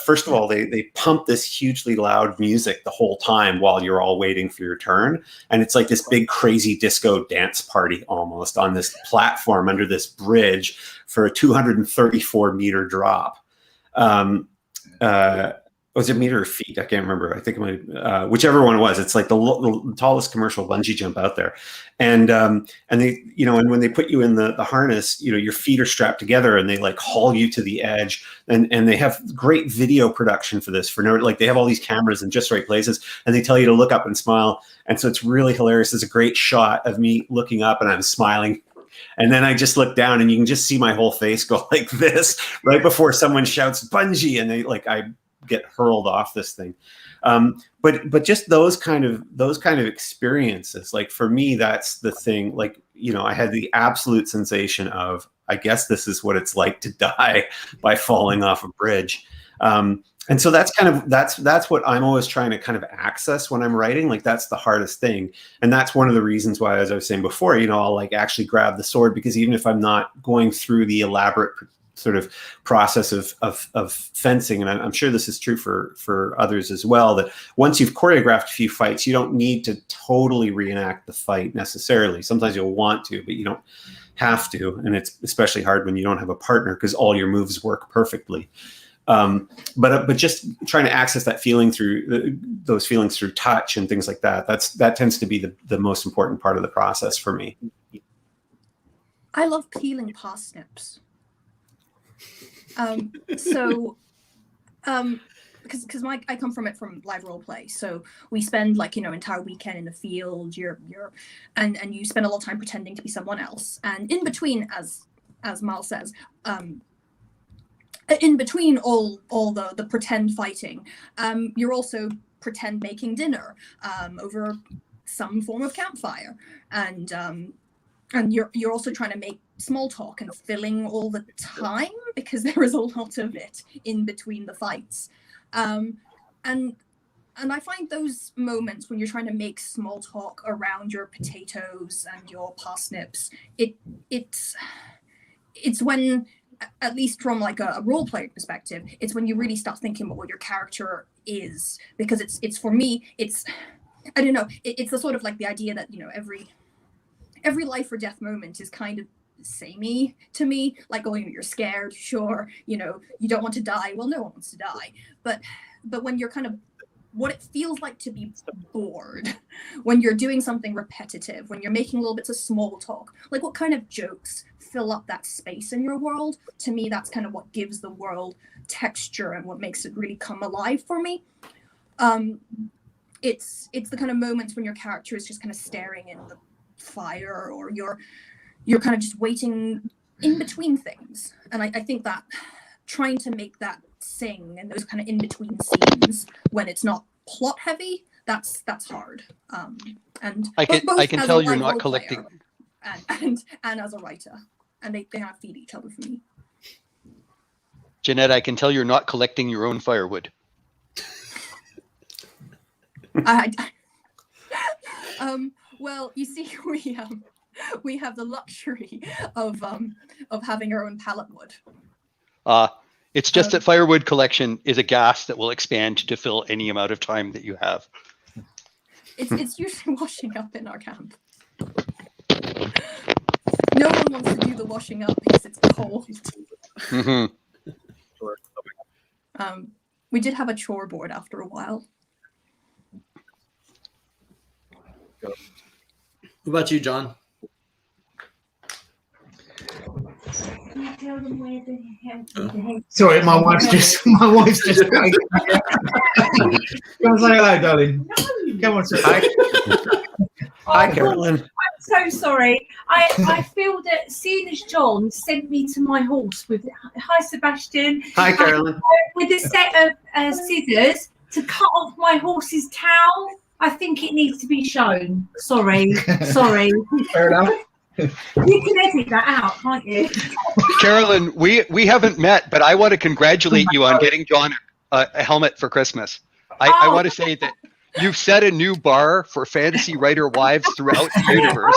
first of all, they pump this hugely loud music the whole time while you're all waiting for your turn. And it's like this big crazy disco dance party almost on this platform under this bridge for a 234 meter drop. was it meter or feet? I can't remember. I think it might, whichever one it was. It's like the tallest commercial bungee jump out there, and they, and when they put you in the harness, your feet are strapped together, and they like haul you to the edge, and they have great video production for this. Like they have all these cameras in just right places, and they tell you to look up and smile, and so it's really hilarious. There's a great shot of me looking up and I'm smiling. And then I just look down and you can just see my whole face go like this right before someone shouts bungee, and I get hurled off this thing. But just those kind of experiences, like for me, that's the thing. Like, I had the absolute sensation of, I guess this is what it's like to die by falling off a bridge. And so that's what I'm always trying to kind of access when I'm writing. Like that's the hardest thing. And that's one of the reasons why, as I was saying before, I'll like actually grab the sword, because even if I'm not going through the elaborate sort of process of fencing, and I'm sure this is true for others as well, that once you've choreographed a few fights, you don't need to totally reenact the fight necessarily. Sometimes you'll want to, but you don't have to. And it's especially hard when you don't have a partner, because all your moves work perfectly. But just trying to access that feeling through those feelings through touch and things like that. That tends to be the most important part of the process for me. I love peeling parsnips. Because I come from live role play, so we spend like entire weekend in the field. And you spend a lot of time pretending to be someone else. And in between, as Miles says, in between all the pretend fighting, you're also pretend making dinner over some form of campfire, and you're also trying to make small talk and filling all the time, because there is a lot of it in between the fights. And I find those moments when you're trying to make small talk around your potatoes and your parsnips, it's when, at least from like a role play perspective, it's when you really start thinking about what your character is, because it's for me, I don't know, it's the sort of like the idea that every life or death moment is kind of samey to me. Like, you're scared, sure, you don't want to die. Well, no one wants to die, but when you're kind of what it feels like to be bored, when you're doing something repetitive, when you're making little bits of small talk, like what kind of jokes fill up that space in your world. To me, that's kind of what gives the world texture and what makes it really come alive for me. It's the kind of moments when your character is just kind of staring in the fire, or you're kind of just waiting in between things. And I think that trying to make that sing and those kind of in between scenes when it's not plot heavy, that's hard. And I can tell you're not collecting, and as a writer, and they kind of feed each other for me. Jeanette, I can tell you're not collecting your own firewood. Well, you see, we have the luxury of having our own pallet wood. It's just that firewood collection is a gas that will expand to fill any amount of time that you have. It's usually washing up in our camp. No one wants to do the washing up because it's cold. Mm-hmm. We did have a chore board after a while. What about you, John? Sorry, my wife's just Come on, say hello, darling. Come on, say Hi, Carolyn. I'm so sorry. I feel that seeing as John sent me to my horse with hi Sebastian. Hi, Carolyn. With a set of scissors to cut off my horse's tail. I think it needs to be shown. Sorry. Fair enough. You can edit that out, can't you? Carolyn, we haven't met, but I want to congratulate you on getting John a helmet for Christmas. I want to say that you've set a new bar for fantasy writer wives throughout the universe.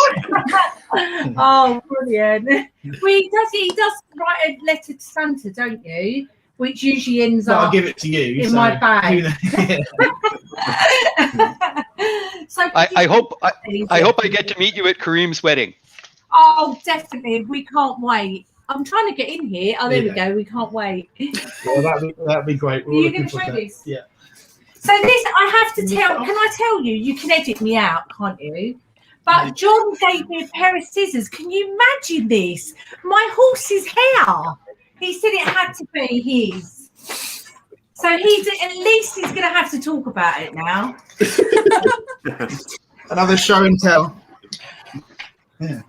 Oh, brilliant. Well, he does write a letter to Santa, don't you? Which usually ends up I'll give it to you in my bag. So I hope I get to meet you at Kareem's wedding. Oh, definitely. We can't wait. I'm trying to get in here. Oh, there we go. We can't wait. Well, that'd be great. Are you going to show this? Yeah. So this, I have to tell. Can I tell you? You can edit me out, can't you? But John gave me a pair of scissors. Can you imagine this? My horse's hair. He said it had to be his. So at least he's going to have to talk about it now. Another show and tell. Yeah.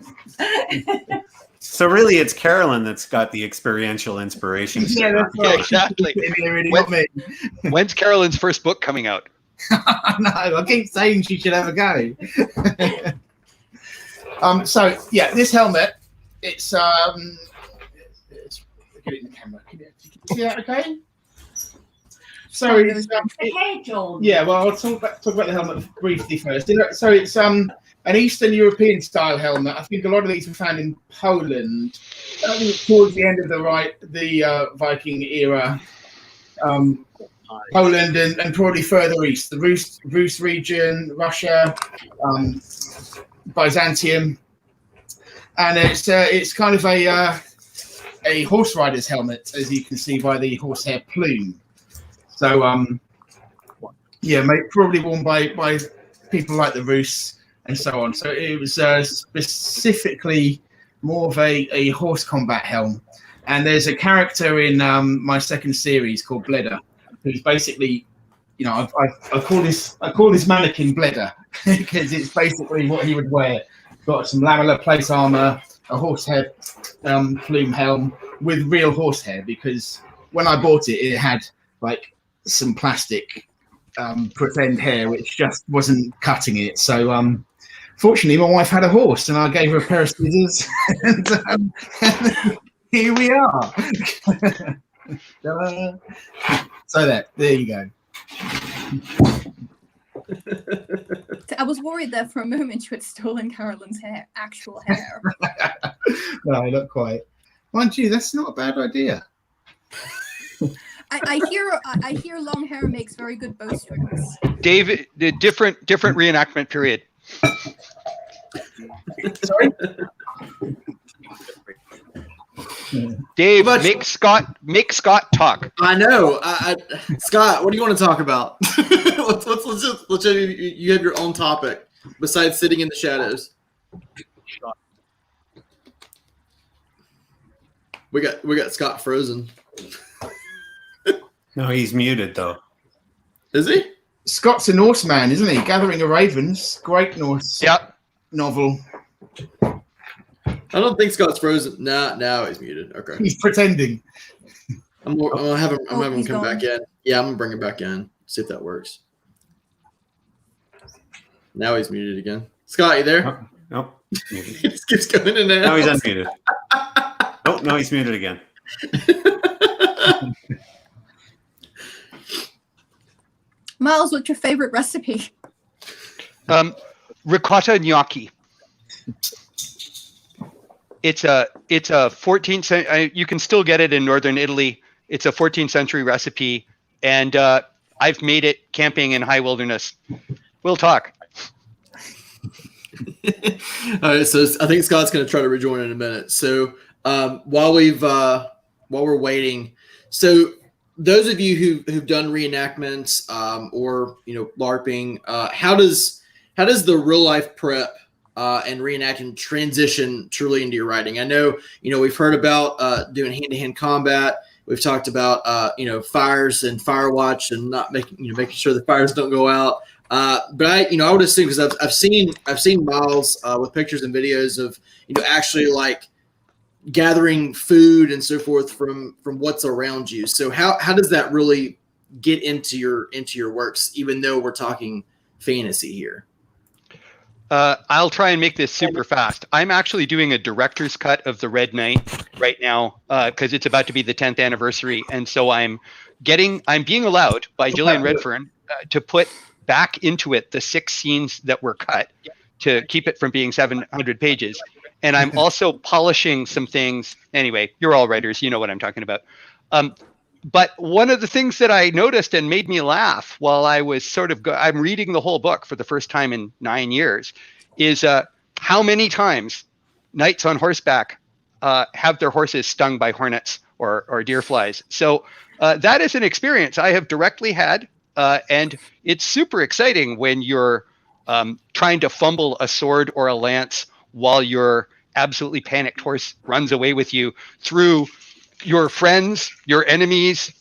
So really, it's Carolyn that's got the experiential inspirations. Yeah, that's Yeah, right. exactly. Really not me. When's Carolyn's first book coming out? No, I keep saying she should have a go. So yeah, this helmet, it's get it in the camera. Can you see that okay? So it's yeah, well, I'll talk about the helmet briefly first. So it's an Eastern European style helmet. I think a lot of these were found in Poland. I think towards the end of the Viking era. Poland and probably further east, the Rus region, Russia, Byzantium, and it's kind of a horse rider's helmet, as you can see by the horsehair plume. So yeah, probably worn by people like the Rus and so on. So it was specifically more of a horse combat helm. And there's a character in my second series called Bleder, who's basically, you know, I call this mannequin Bleder because it's basically what he would wear. Got some lamellar plate armor, a horsehair plume helm with real horsehair, because when I bought it, it had like some plastic pretend hair, which just wasn't cutting it. So fortunately, my wife had a horse, and I gave her a pair of scissors, and here we are. So there you go. I was worried there for a moment you had stolen Carolyn's hair, actual hair. No, not quite. Mind you, that's not a bad idea. I hear long hair makes very good bowstrings. David, the different reenactment period. Sorry? Dave, make Scott talk. I know. Scott, what do you want to talk about? let's you have your own topic besides sitting in the shadows. We got Scott frozen. No, he's muted though. Is he? Scott's a Norseman, isn't he? Gathering of Ravens, great Norse novel. I don't think Scott's frozen. Now he's muted. Okay. He's pretending. I'm gonna have him He's come gone. back in. Yeah, I'm gonna bring him back in. See if that works. Now he's muted again. Scott, you there? Oh, nope. He just keeps going in and out. No, he's unmuted. Oh, no, he's muted again. Miles, what's your favorite recipe? Ricotta gnocchi. It's a 14th century. You can still get it in northern Italy. It's a 14th century recipe, and I've made it camping in high wilderness. We'll talk. All right, so I think Scott's going to try to rejoin in a minute. So while we're waiting, so those of you who've done reenactments or LARPing, how does the real life prep and reenacting transition truly into your writing? I know we've heard about doing hand-to-hand combat. We've talked about fires and fire watch and not making sure the fires don't go out. But I would assume, because I've seen Miles with pictures and videos of actually like gathering food and so forth from what's around you. So how does that really get into your works, even though we're talking fantasy here? I'll try and make this super fast. I'm actually doing a director's cut of The Red Knight right now because it's about to be the 10th anniversary, and so I'm being allowed by Gillian Redfern to put back into it the 6 scenes that were cut to keep it from being 700 pages. And I'm also polishing some things. Anyway, you're all writers. You know what I'm talking about. But one of the things that I noticed and made me laugh while I was I'm reading the whole book for the first time in 9 years is how many times knights on horseback have their horses stung by hornets or deer flies. So that is an experience I have directly had and it's super exciting when you're trying to fumble a sword or a lance while your absolutely panicked horse runs away with you through your friends, your enemies,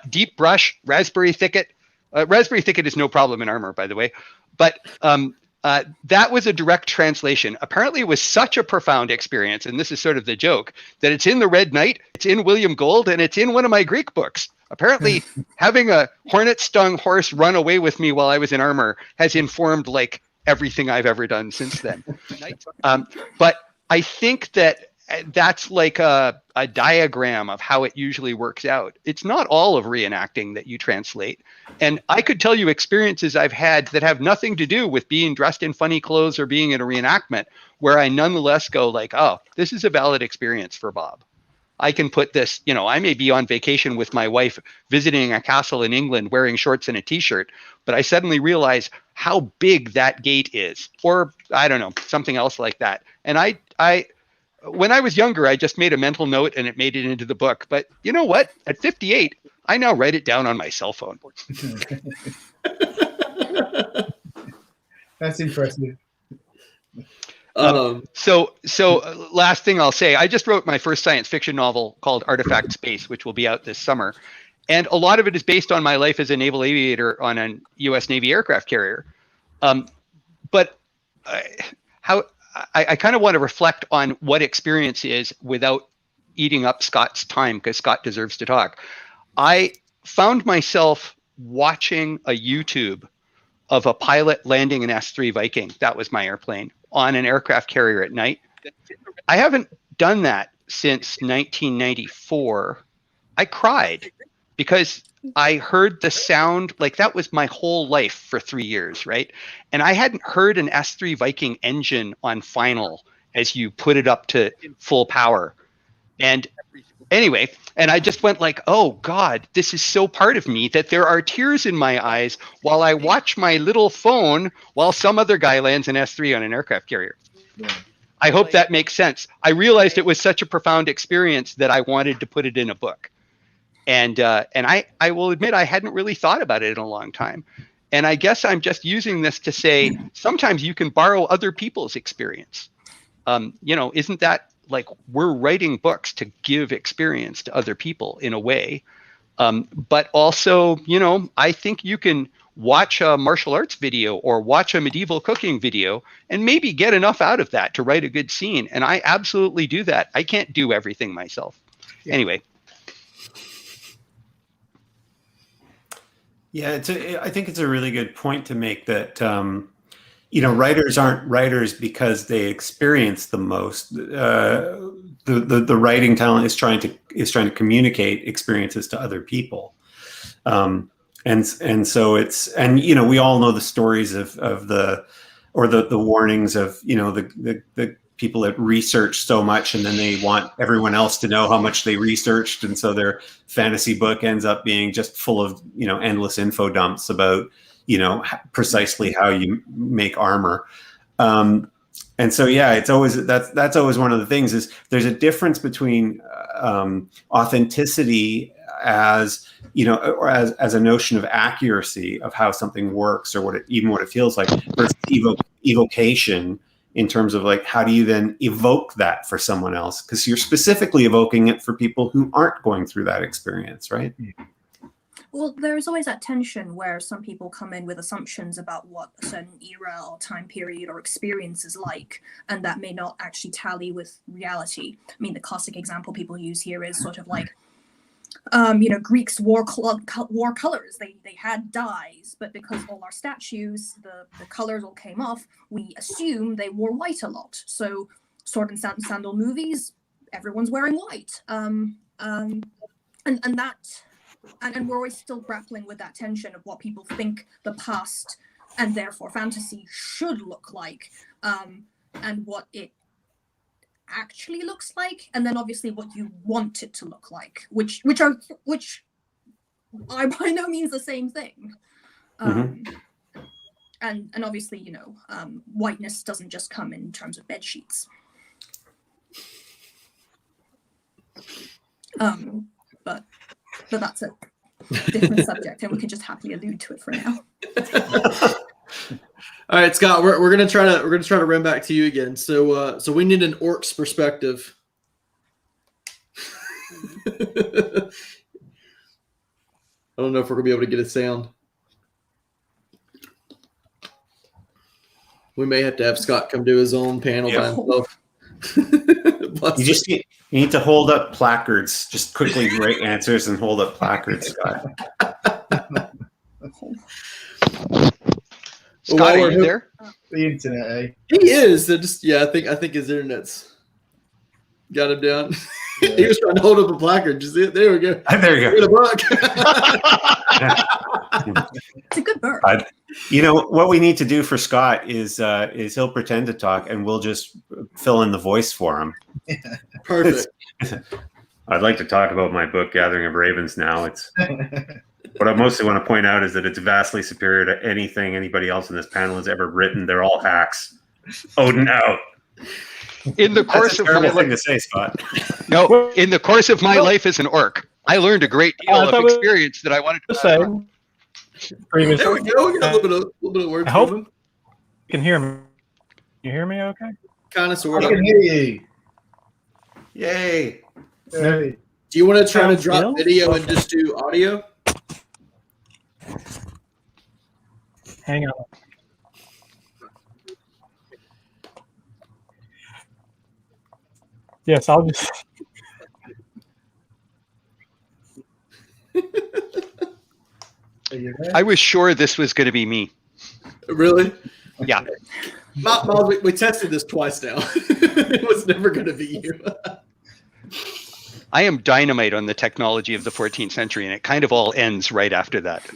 deep brush, raspberry thicket. Raspberry thicket is no problem in armor, by the way. But that was a direct translation. Apparently, it was such a profound experience, and this is sort of the joke, that it's in the Red Knight, it's in William Gold, and it's in one of my Greek books. Apparently, having a hornet-stung horse run away with me while I was in armor has informed like everything I've ever done since then. But I think that that's like a diagram of how it usually works out. It's not all of reenacting that you translate. And I could tell you experiences I've had that have nothing to do with being dressed in funny clothes or being in a reenactment, where I nonetheless go like, oh, this is a valid experience for Bob. I can put this, I may be on vacation with my wife visiting a castle in England wearing shorts and a t-shirt, but I suddenly realize how big that gate is, or I don't know, something else like that. And I when I was younger, I just made a mental note and it made it into the book. But you know what? At 58, I now write it down on my cell phone. That's impressive. So last thing I'll say, I just wrote my first science fiction novel called Artifact Space, which will be out this summer. And a lot of it is based on my life as a naval aviator on a U.S. Navy aircraft carrier. But I kind of want to reflect on what experience is without eating up Scott's time, because Scott deserves to talk. I found myself watching a YouTube of a pilot landing an S-3 Viking, that was my airplane, on an aircraft carrier at night. I haven't done that since 1994. I cried because I heard the sound, like that was my whole life for 3 years, right? And I hadn't heard an S-3 Viking engine on final as you put it up to full power. And anyway, and I just went like, oh God, this is so part of me that there are tears in my eyes while I watch my little phone while some other guy lands an S-3 on an aircraft carrier. Yeah. I hope that makes sense. I realized it was such a profound experience that I wanted to put it in a book. And I will admit I hadn't really thought about it in a long time. And I guess I'm just using this to say sometimes you can borrow other people's experience. Isn't that like we're writing books to give experience to other people in a way? But also, I think you can watch a martial arts video or watch a medieval cooking video and maybe get enough out of that to write a good scene. And I absolutely do that. I can't do everything myself. Yeah. Anyway. Yeah, I think it's a really good point to make that, writers aren't writers because they experience the most. The writing talent is trying to communicate experiences to other people. And so we all know the stories of the warnings of, the people that research so much and then they want everyone else to know how much they researched. And so their fantasy book ends up being just full of, endless info dumps about, precisely how you make armor. And so, yeah, it's always, that's always one of the things is there's a difference between authenticity as, or as a notion of accuracy of how something works or what it feels like versus evocation, in terms of like, how do you then evoke that for someone else? Because you're specifically evoking it for people who aren't going through that experience, right? Well, there's always that tension where some people come in with assumptions about what a certain era or time period or experience is like, and that may not actually tally with reality. I mean, the classic example people use here is sort of like, Greeks wore colors. They had dyes, but because all our statues, the colors all came off, we assume they wore white a lot. So sword and sandal movies, everyone's wearing white. And we're always still grappling with that tension of what people think the past and therefore fantasy should look like, and what it actually looks like, and then obviously what you want it to look like, which are by no means the same thing. And obviously, whiteness doesn't just come in terms of bed sheets. But that's it. different subject, and we can just happily allude to it for now. All right, Scott, we're gonna try to run back to you again. So we need an orc's perspective. I don't know if we're gonna be able to get a sound. We may have to have Scott come do his own panel by himself. You need to hold up placards. Just quickly write answers and hold up placards, Scott. Scott, are you there? The internet, eh? He is. They're just I think his internet's got him down. Yeah. He was trying to hold up a placard. Just there we go. There you go. It's a good bird. You know what we need to do for Scott is he'll pretend to talk and we'll just fill in the voice for him. Perfect. I'd like to talk about my book, Gathering of Ravens. Now what I mostly want to point out is that it's vastly superior to anything anybody else in this panel has ever written. They're all hacks. Odin out. In the course of terrible thing to say, Scott. No, in the course of my life as an orc, I learned a great deal of experience that I wanted to say. There we go. We got a little bit of words. I hope you can hear me. You hear me okay? Kind of, sort I of. can hear you. Yay. Hey. Do you want to try to Sounds drop good. video and just do audio? Hang on. Yes, I'll just. Are you there? I was sure this was going to be me. Really? Yeah. Miles, we tested this twice now. It was never going to be you. I am dynamite on the technology of the 14th century, and it kind of all ends right after that.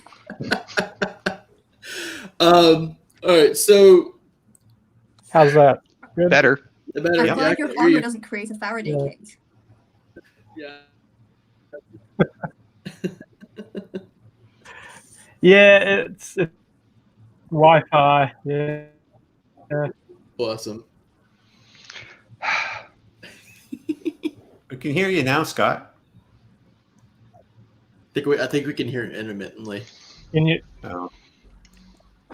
All right, so How's that? Good. Better. I'm glad your armor doesn't create a Faraday cage. Yeah. Yeah, it's Wi-Fi. Yeah. Awesome. We can hear you now, Scott. I think we can hear it intermittently. Can you Oh.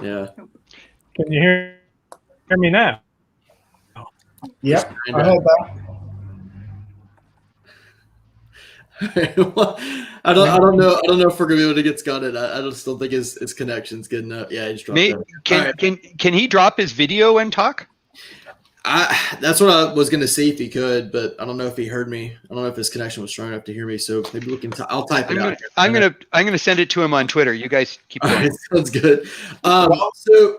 Yeah. hear me now? Yep, Kinda. I heard that. Well, I don't know if we're gonna be able to get Scott in. I just don't think his connection's good enough. Yeah, he just dropped out. Can he drop his video and talk? That's what I was gonna see if he could, but I don't know if he heard me. I don't know if his connection was strong enough to hear me. So maybe we can. I'll type it out. I'm gonna send it to him on Twitter. You guys keep All going. right, sounds good. So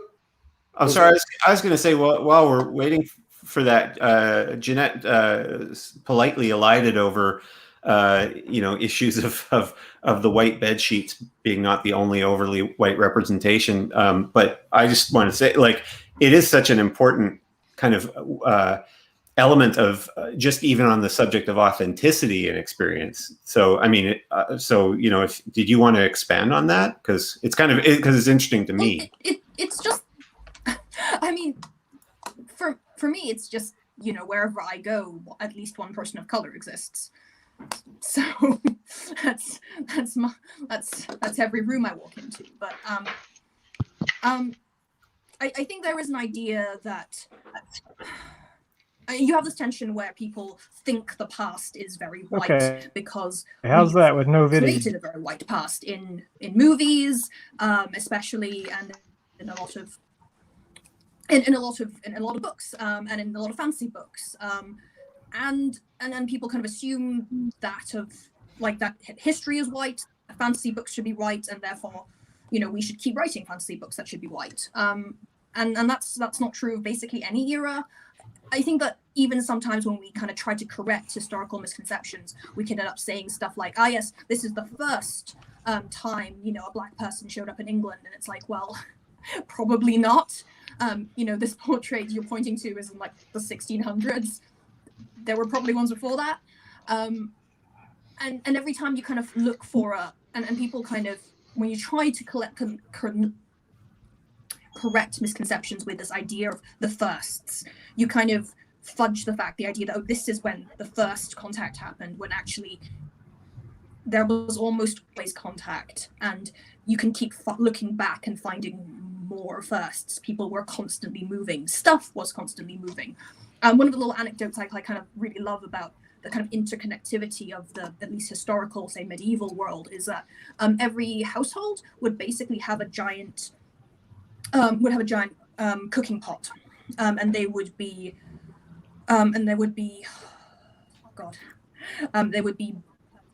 I'm sorry. I was going to say while we're waiting for that, Jeanette politely elided over, issues of the white bed sheets being not the only overly white representation. But I just want to say, it is such an important kind of element of just even on the subject of authenticity and experience. So, I mean, did you want to expand on that? Because it's it's interesting to me. It's just, I mean, for me, it's just, wherever I go, at least one person of color exists. So that's every room I walk into. But I think there is an idea that you have this tension where people think the past is very white because how's that with no video? Created a very white past in movies, especially, and in a lot of books, and in a lot of fantasy books, and then people kind of assume that history is white, fantasy books should be white, and therefore, we should keep writing fantasy books that should be white. And that's not true of basically any era. I think that even sometimes when we kind of try to correct historical misconceptions, we can end up saying stuff like, yes, this is the first time, a black person showed up in England. And it's like, well, probably not. This portrait you're pointing to is in the 1600s. There were probably ones before that. And every time you kind of look for and people kind of, when you try to correct misconceptions with this idea of the firsts, you kind of fudge the idea that, this is when the first contact happened, when actually there was almost always contact, and you can keep looking back and finding more firsts. People were constantly moving. Stuff was constantly moving. One of the little anecdotes I kind of really love about the kind of interconnectivity of the at least historical, say, medieval world is that every household would basically have a giant cooking pot, and they would be there would be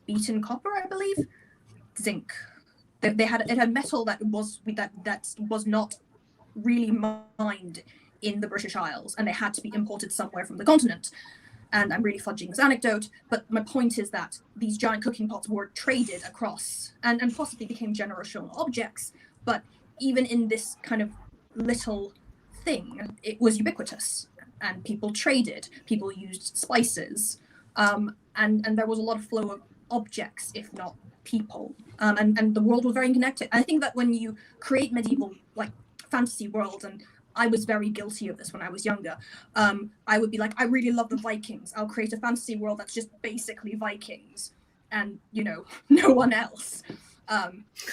beaten copper, I believe, zinc. It had metal that was not really mined in the British Isles, and they had to be imported somewhere from the continent. And I'm really fudging this anecdote, but my point is that these giant cooking pots were traded across and possibly became generational objects. But even in this kind of little thing, it was ubiquitous, and people traded, people used spices, and there was a lot of flow of objects, if not people, and the world was very connected. I think that when you create medieval like fantasy worlds, and I was very guilty of this when I was younger, I would be like, I really love the Vikings, I'll create a fantasy world that's just basically Vikings, and no one else.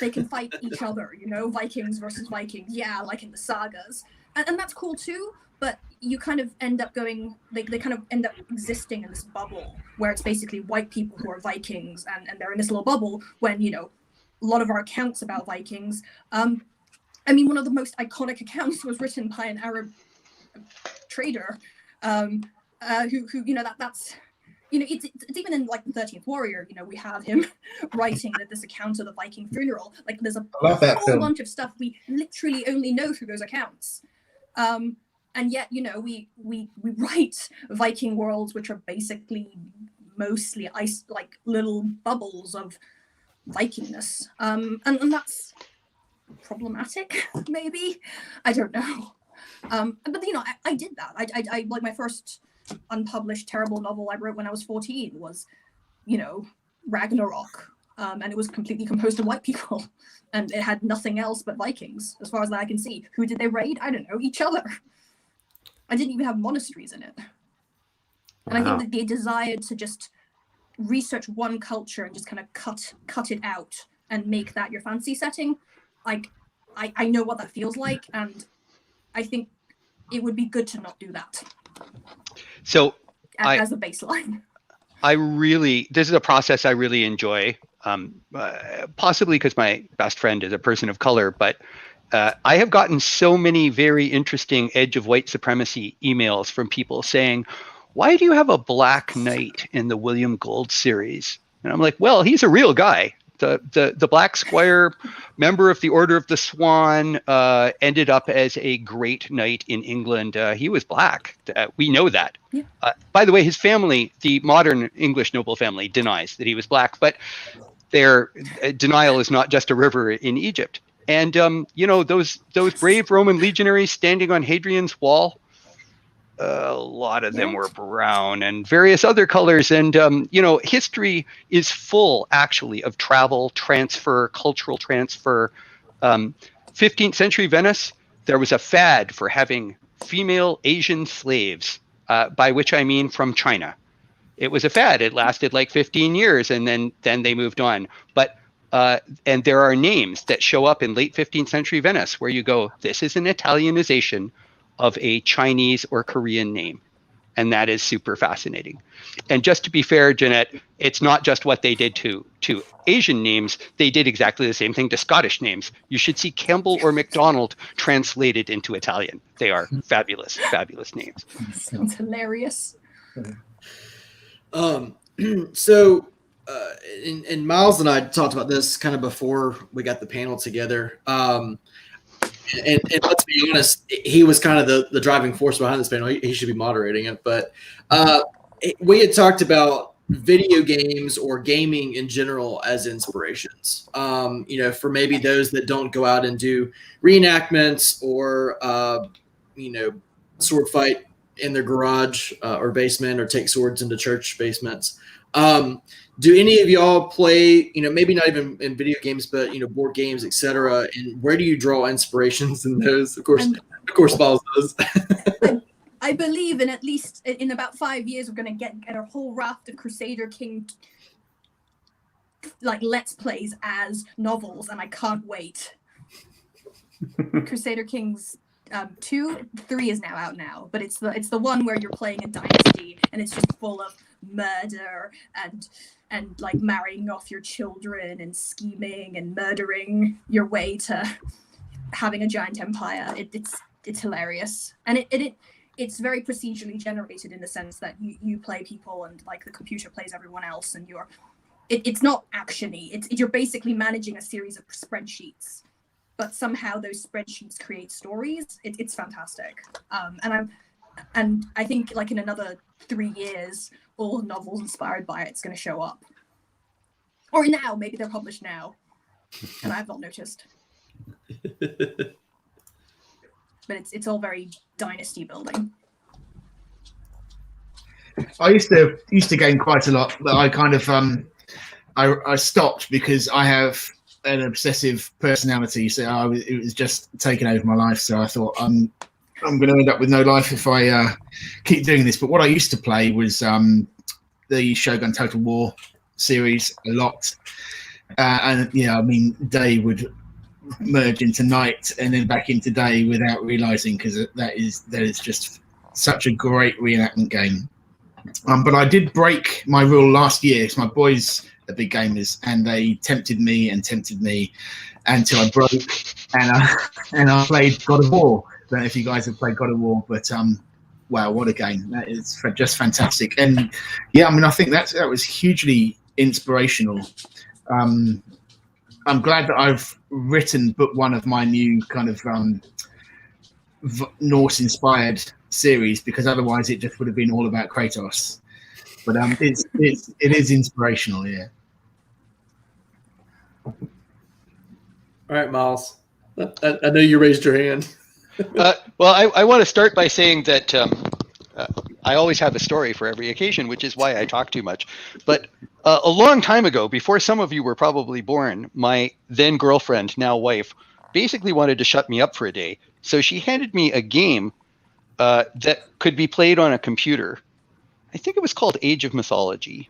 They can fight each other, Vikings versus Vikings, yeah, like in the sagas, and that's cool too. But you kind of end up going, they kind of end up existing in this bubble where it's basically white people who are Vikings, and they're in this little bubble when, a lot of our accounts about Vikings, I mean, one of the most iconic accounts was written by an Arab trader, who that's, it's even in like the 13th Warrior, we have him writing this account of the Viking funeral. Like there's a whole bunch of stuff we literally only know through those accounts. And yet, we write Viking worlds, which are basically mostly like little bubbles of Vikingness. And that's problematic, maybe. I don't know. But I did that. I like my first unpublished terrible novel I wrote when I was 14 was, Ragnarok. And it was completely composed of white people. And it had nothing else but Vikings, as far as I can see. Who did they raid? I don't know, each other. I didn't even have monasteries in it. And I think that they desired to just research one culture and just kind of cut it out and make that your fantasy setting. Like, I know what that feels like, and I think it would be good to not do that. So as a baseline. This is a process I really enjoy, possibly because my best friend is a person of color, but I have gotten so many very interesting Edge of White Supremacy emails from people saying, why do you have a black knight in the William Gold series? And I'm like, well, he's a real guy. The Black Squire, member of the Order of the Swan, ended up as a great knight in England. He was black. We know that. Yeah. By the way, his family, the modern English noble family, denies that he was black, but their denial is not just a river in Egypt. And, those brave Roman legionaries standing on Hadrian's wall, a lot of them were brown and various other colors. And, history is full, actually, of travel, transfer, cultural transfer. 15th century Venice, there was a fad for having female Asian slaves, by which I mean from China. It was a fad. It lasted like 15 years, and then they moved on. But and there are names that show up in late 15th century Venice where you go, this is an Italianization of a Chinese or Korean name. And that is super fascinating. And just to be fair, Jeanette, it's not just what they did to Asian names. They did exactly the same thing to Scottish names. You should see Campbell or MacDonald translated into Italian. They are fabulous, fabulous names. Sounds hilarious. So and Miles and I talked about this kind of before we got the panel together. And let's be honest, he was kind of the driving force behind this panel. He should be moderating it. But we had talked about video games or gaming in general as inspirations. For maybe those that don't go out and do reenactments or, sword fight in their garage or basement, or take swords into church basements. Do any of y'all play, maybe not even in video games, but, board games, etc.? And where do you draw inspirations in those? Of course, Miles does. I believe in about 5 years, we're going to get a whole raft of Crusader King. like let's plays as novels, and I can't wait. Crusader Kings 2, 3 is now out now, but it's the one where you're playing a dynasty and it's just full of murder and like marrying off your children and scheming and murdering your way to having a giant empire. It's hilarious, and it's very procedurally generated in the sense that you play people and like the computer plays everyone else, and it's not actiony. You're basically managing a series of spreadsheets, but somehow those spreadsheets create stories. It's fantastic, and I think like in another 3 years, all novels inspired by it's going to show up. Or now, maybe they're published now, and I have not noticed. But it's all very dynasty building. I used to game quite a lot, but I kind of I stopped because I have an obsessive personality, so it was just taking over my life. So I thought I'm going to end up with no life if I keep doing this. But what I used to play was the Shogun Total War series a lot, and yeah, I mean, day would merge into night and then back into day without realizing, because that is just such a great reenactment game. But I did break my rule last year because my boys are big gamers, and they tempted me until I broke, and I played God of War. I don't know if you guys have played God of War, but wow, what a game. That is just fantastic. And yeah, I mean, I think that was hugely inspirational. I'm glad that I've written book one of my new kind of Norse-inspired series, because otherwise it just would have been all about Kratos. But it is inspirational, yeah. All right, Miles. I know you raised your hand. Well, I want to start by saying that I always have a story for every occasion, which is why I talk too much. But a long time ago, before some of you were probably born, my then girlfriend, now wife, basically wanted to shut me up for a day. So she handed me a game that could be played on a computer. I think it was called Age of Mythology.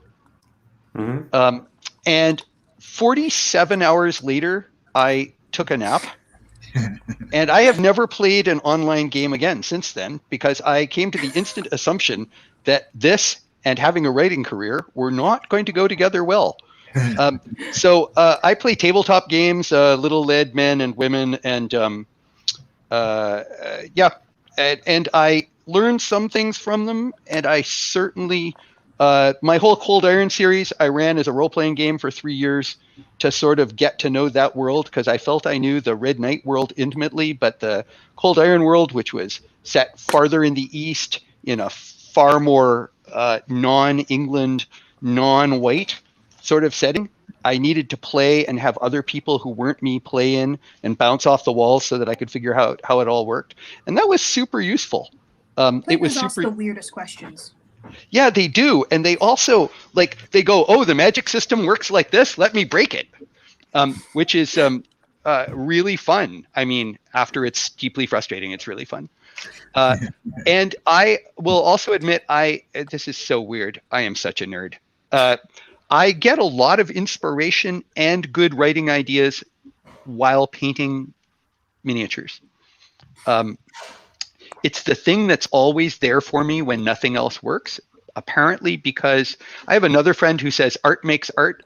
Mm-hmm. And 47 hours later, I took a nap. And I have never played an online game again since then, because I came to the instant assumption that this and having a writing career were not going to go together well. So I play tabletop games, Little Lead Men and Women, and and I learned some things from them. And I certainly, my whole Cold Iron series, I ran as a role-playing game for 3 years to sort of get to know that world, because I felt I knew the Red Knight world intimately, but the Cold Iron world, which was set farther in the east in a far more non-England, non-white sort of setting, I needed to play and have other people who weren't me play in and bounce off the walls so that I could figure out how it all worked. And that was super useful. It was super. Ask the weirdest questions. Yeah, they do. And they also, like, they go, oh, the magic system works like this, let me break it, which is really fun. I mean, after it's deeply frustrating, it's really fun. And I will also admit, this is so weird. I am such a nerd. I get a lot of inspiration and good writing ideas while painting miniatures. It's the thing that's always there for me when nothing else works, apparently, because I have another friend who says art makes art,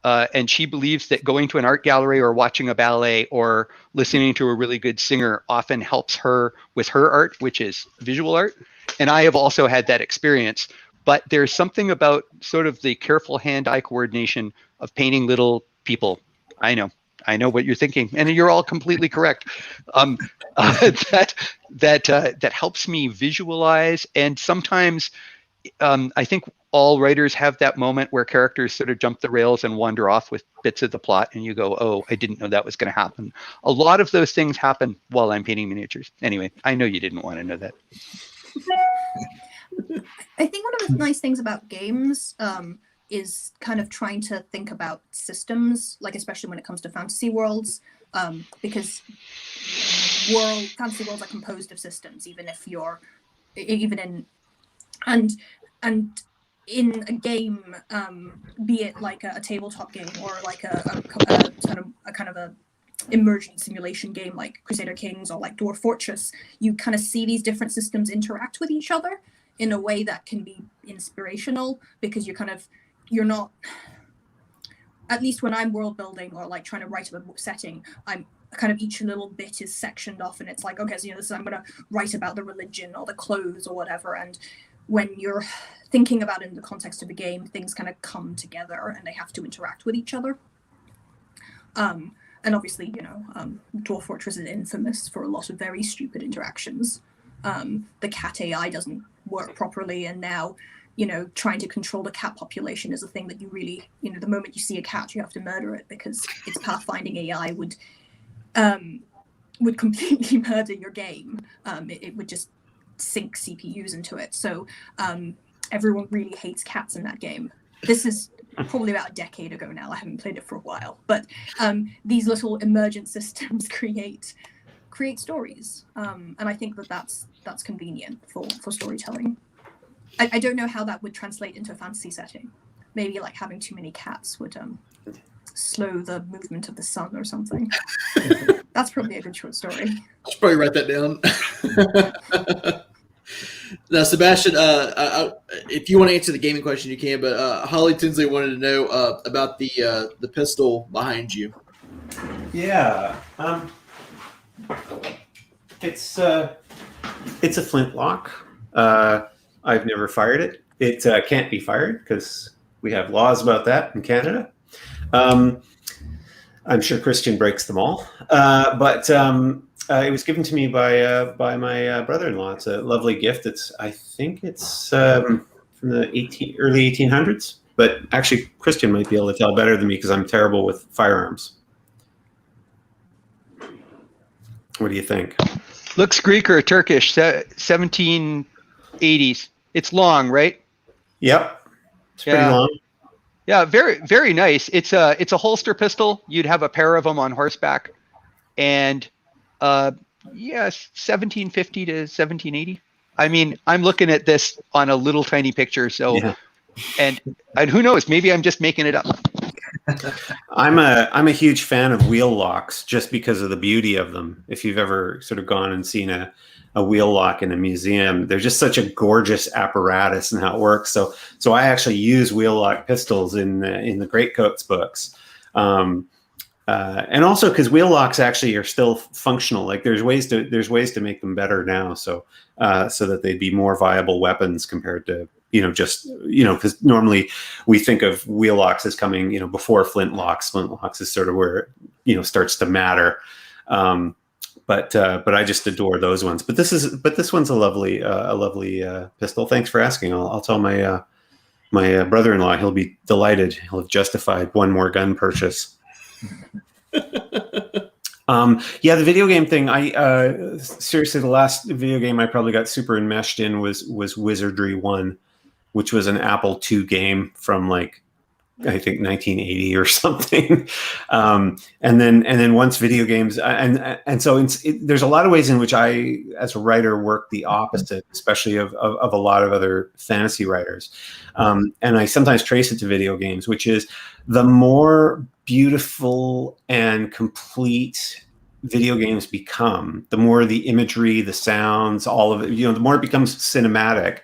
and she believes that going to an art gallery or watching a ballet or listening to a really good singer often helps her with her art, which is visual art. And I have also had that experience. But there's something about sort of the careful hand-eye coordination of painting little people. I know what you're thinking, and you're all completely correct. That helps me visualize, and sometimes I think all writers have that moment where characters sort of jump the rails and wander off with bits of the plot, and you go, "Oh, I didn't know that was going to happen." A lot of those things happen while I'm painting miniatures. Anyway, I know you didn't want to know that. I think one of the nice things about games is kind of trying to think about systems, like especially when it comes to fantasy worlds, because fantasy worlds are composed of systems, even in and in a game, be it like a tabletop game or like a kind of a emergent simulation game like Crusader Kings or like Dwarf Fortress, you kind of see these different systems interact with each other in a way that can be inspirational, because you're not, at least when I'm world building or like trying to write a setting, I'm kind of, each little bit is sectioned off, and it's like, okay, so this is, I'm going to write about the religion or the clothes or whatever. And when you're thinking about it in the context of a game, things kind of come together and they have to interact with each other. And obviously, Dwarf Fortress is infamous for a lot of very stupid interactions. The cat AI doesn't work properly, and now, trying to control the cat population is a thing that you really, the moment you see a cat, you have to murder it, because its pathfinding AI would completely murder your game. It would just sink CPUs into it. So everyone really hates cats in that game. This is probably about a decade ago now. I haven't played it for a while, but these little emergent systems create stories, and I think that's convenient for storytelling. I don't know how that would translate into a fantasy setting. Maybe like having too many cats would slow the movement of the sun or something. That's probably a good short story. I should probably write that down. Now, Sebastien, if you want to answer the gaming question, you can. But Holly Tinsley wanted to know about the pistol behind you. Yeah, it's a flintlock. I've never fired it. It can't be fired because we have laws about that in Canada. I'm sure Christian breaks them all, but it was given to me by my brother-in-law. It's a lovely gift. I think it's from the early 1800s. But actually, Christian might be able to tell better than me because I'm terrible with firearms. What do you think? Looks Greek or Turkish, 1780s. It's long, right? Yep, it's pretty long. Yeah, very, very nice. It's a holster pistol. You'd have a pair of them on horseback, and 1750 to 1780. I mean, I'm looking at this on a little tiny picture, so yeah. and who knows? Maybe I'm just making it up. I'm a huge fan of wheel locks just because of the beauty of them. If you've ever sort of gone and seen a wheel lock in a museum, they're just such a gorgeous apparatus and how it works. So I actually use wheel lock pistols in the Greatcoats books. And also because wheel locks actually are still functional. Like there's ways to make them better now, so that they'd be more viable weapons compared to because normally we think of wheel locks as coming before flintlocks. Flintlocks is sort of where it starts to matter. But I just adore those ones. But this one's a lovely pistol. Thanks for asking. I'll tell my brother-in-law. He'll be delighted. He'll have justified one more gun purchase. The video game thing. Seriously, the last video game I probably got super enmeshed in was Wizardry 1, which was an Apple II game from I think 1980 or something. And then once video games and so there's a lot of ways in which I, as a writer, work the opposite, especially of a lot of other fantasy writers. And I sometimes trace it to video games, which is the more beautiful and complete video games become, the more the imagery, the sounds, all of it, the more it becomes cinematic,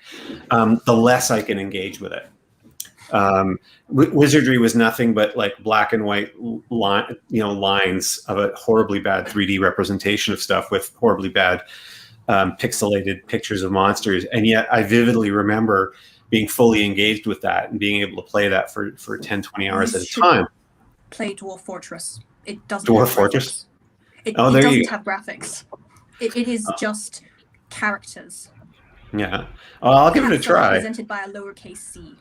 the less I can engage with it. Wizardry was nothing but black and white lines of a horribly bad 3D representation of stuff with horribly bad pixelated pictures of monsters. And yet I vividly remember being fully engaged with that and being able to play that for 10, 20 hours at a time. Play Dwarf Fortress. It doesn't Dwarf have Fortress? It doesn't you have graphics. It is just characters. Yeah. Well, I'll give it a try. Represented by a lowercase c.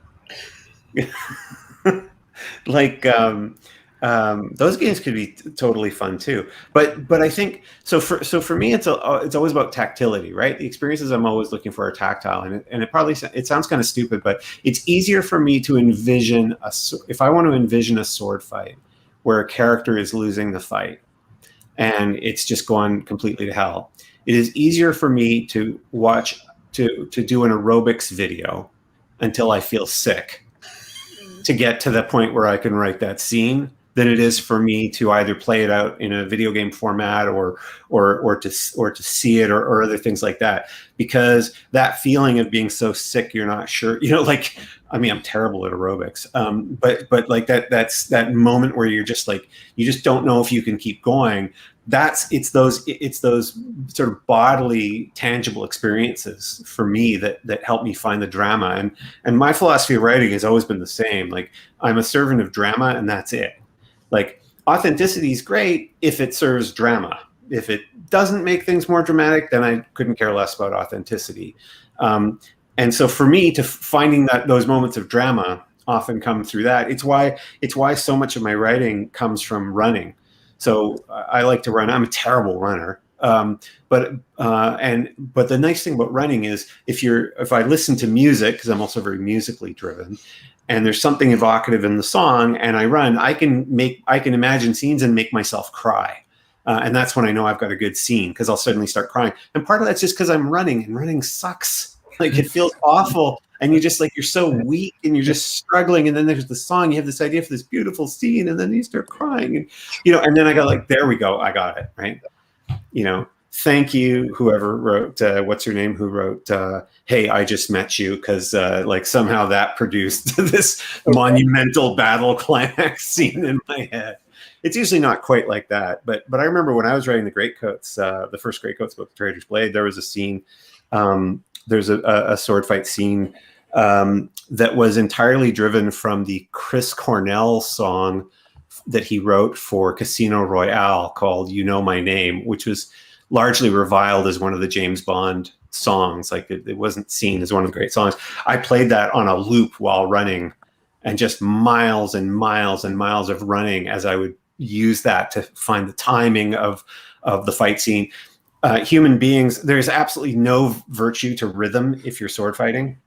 Those games could be totally fun too, but I think so for me it's always about tactility, right? The experiences I'm always looking for are tactile, and it sounds kind of stupid, but it's easier for me to envision if I want to envision a sword fight where a character is losing the fight and it's just gone completely to hell. It is easier for me to watch to do an aerobics video until I feel sick to get to the point where I can write that scene than it is for me to either play it out in a video game format or to see it or other things like that. Because that feeling of being so sick, you're not sure, like, I mean, I'm terrible at aerobics, but like that's that moment where you're just like, you just don't know if you can keep going. It's those sort of bodily, tangible experiences for me that help me find the drama. And my philosophy of writing has always been the same. Like, I'm a servant of drama, and that's it. Like, authenticity is great if it serves drama. If it doesn't make things more dramatic, then I couldn't care less about authenticity. And so for me, to finding those moments of drama often come through that. It's why so much of my writing comes from running. So I like to run. I'm a terrible runner. But the nice thing about running is if I listen to music, because I'm also very musically driven, and there's something evocative in the song, and I run, I can imagine scenes and make myself cry. And that's when I know I've got a good scene, because I'll suddenly start crying. And part of that's just because I'm running, and running sucks. Like, it feels awful. And you're just like, you're so weak and you're just struggling. And then there's the song, you have this idea for this beautiful scene, and then you start crying. And, and then I go like, there we go. I got it. Right. Thank you, whoever wrote, what's her name, who wrote, Hey, I Just Met You, because like somehow that produced this monumental battle climax scene in my head. It's usually not quite like that. But I remember when I was writing the Greatcoats, the first Greatcoats book, Traitor's Blade, there was a scene, there's a sword fight scene that was entirely driven from the Chris Cornell song that he wrote for Casino Royale called You Know My Name, which was largely reviled as one of the James Bond songs. Like, it wasn't seen as one of the great songs. I played that on a loop while running, and just miles and miles and miles of running as I would use that to find the timing of the fight scene. Human beings, there's absolutely no virtue to rhythm if you're sword fighting,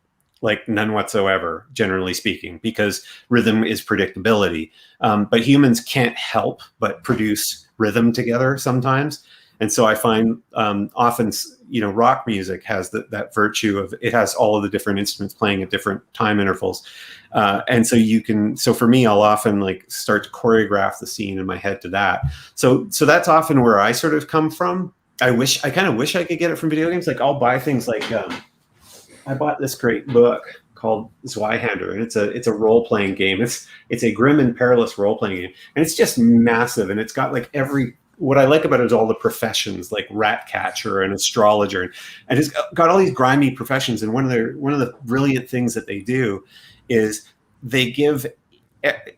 like none whatsoever, generally speaking, because rhythm is predictability. But humans can't help but produce rhythm together sometimes. And so I find often, rock music has that virtue of, it has all of the different instruments playing at different time intervals. And so for me, I'll often like start to choreograph the scene in my head to that. So that's often where I sort of come from. I kind of wish I could get it from video games. Like, I'll buy things like, I bought this great book called Zweihander, and it's a role-playing game. It's a grim and perilous role-playing game, and it's just massive, and it's got like what I like about it is all the professions, like rat catcher and astrologer, and it's got all these grimy professions. And one of the brilliant things that they do is they give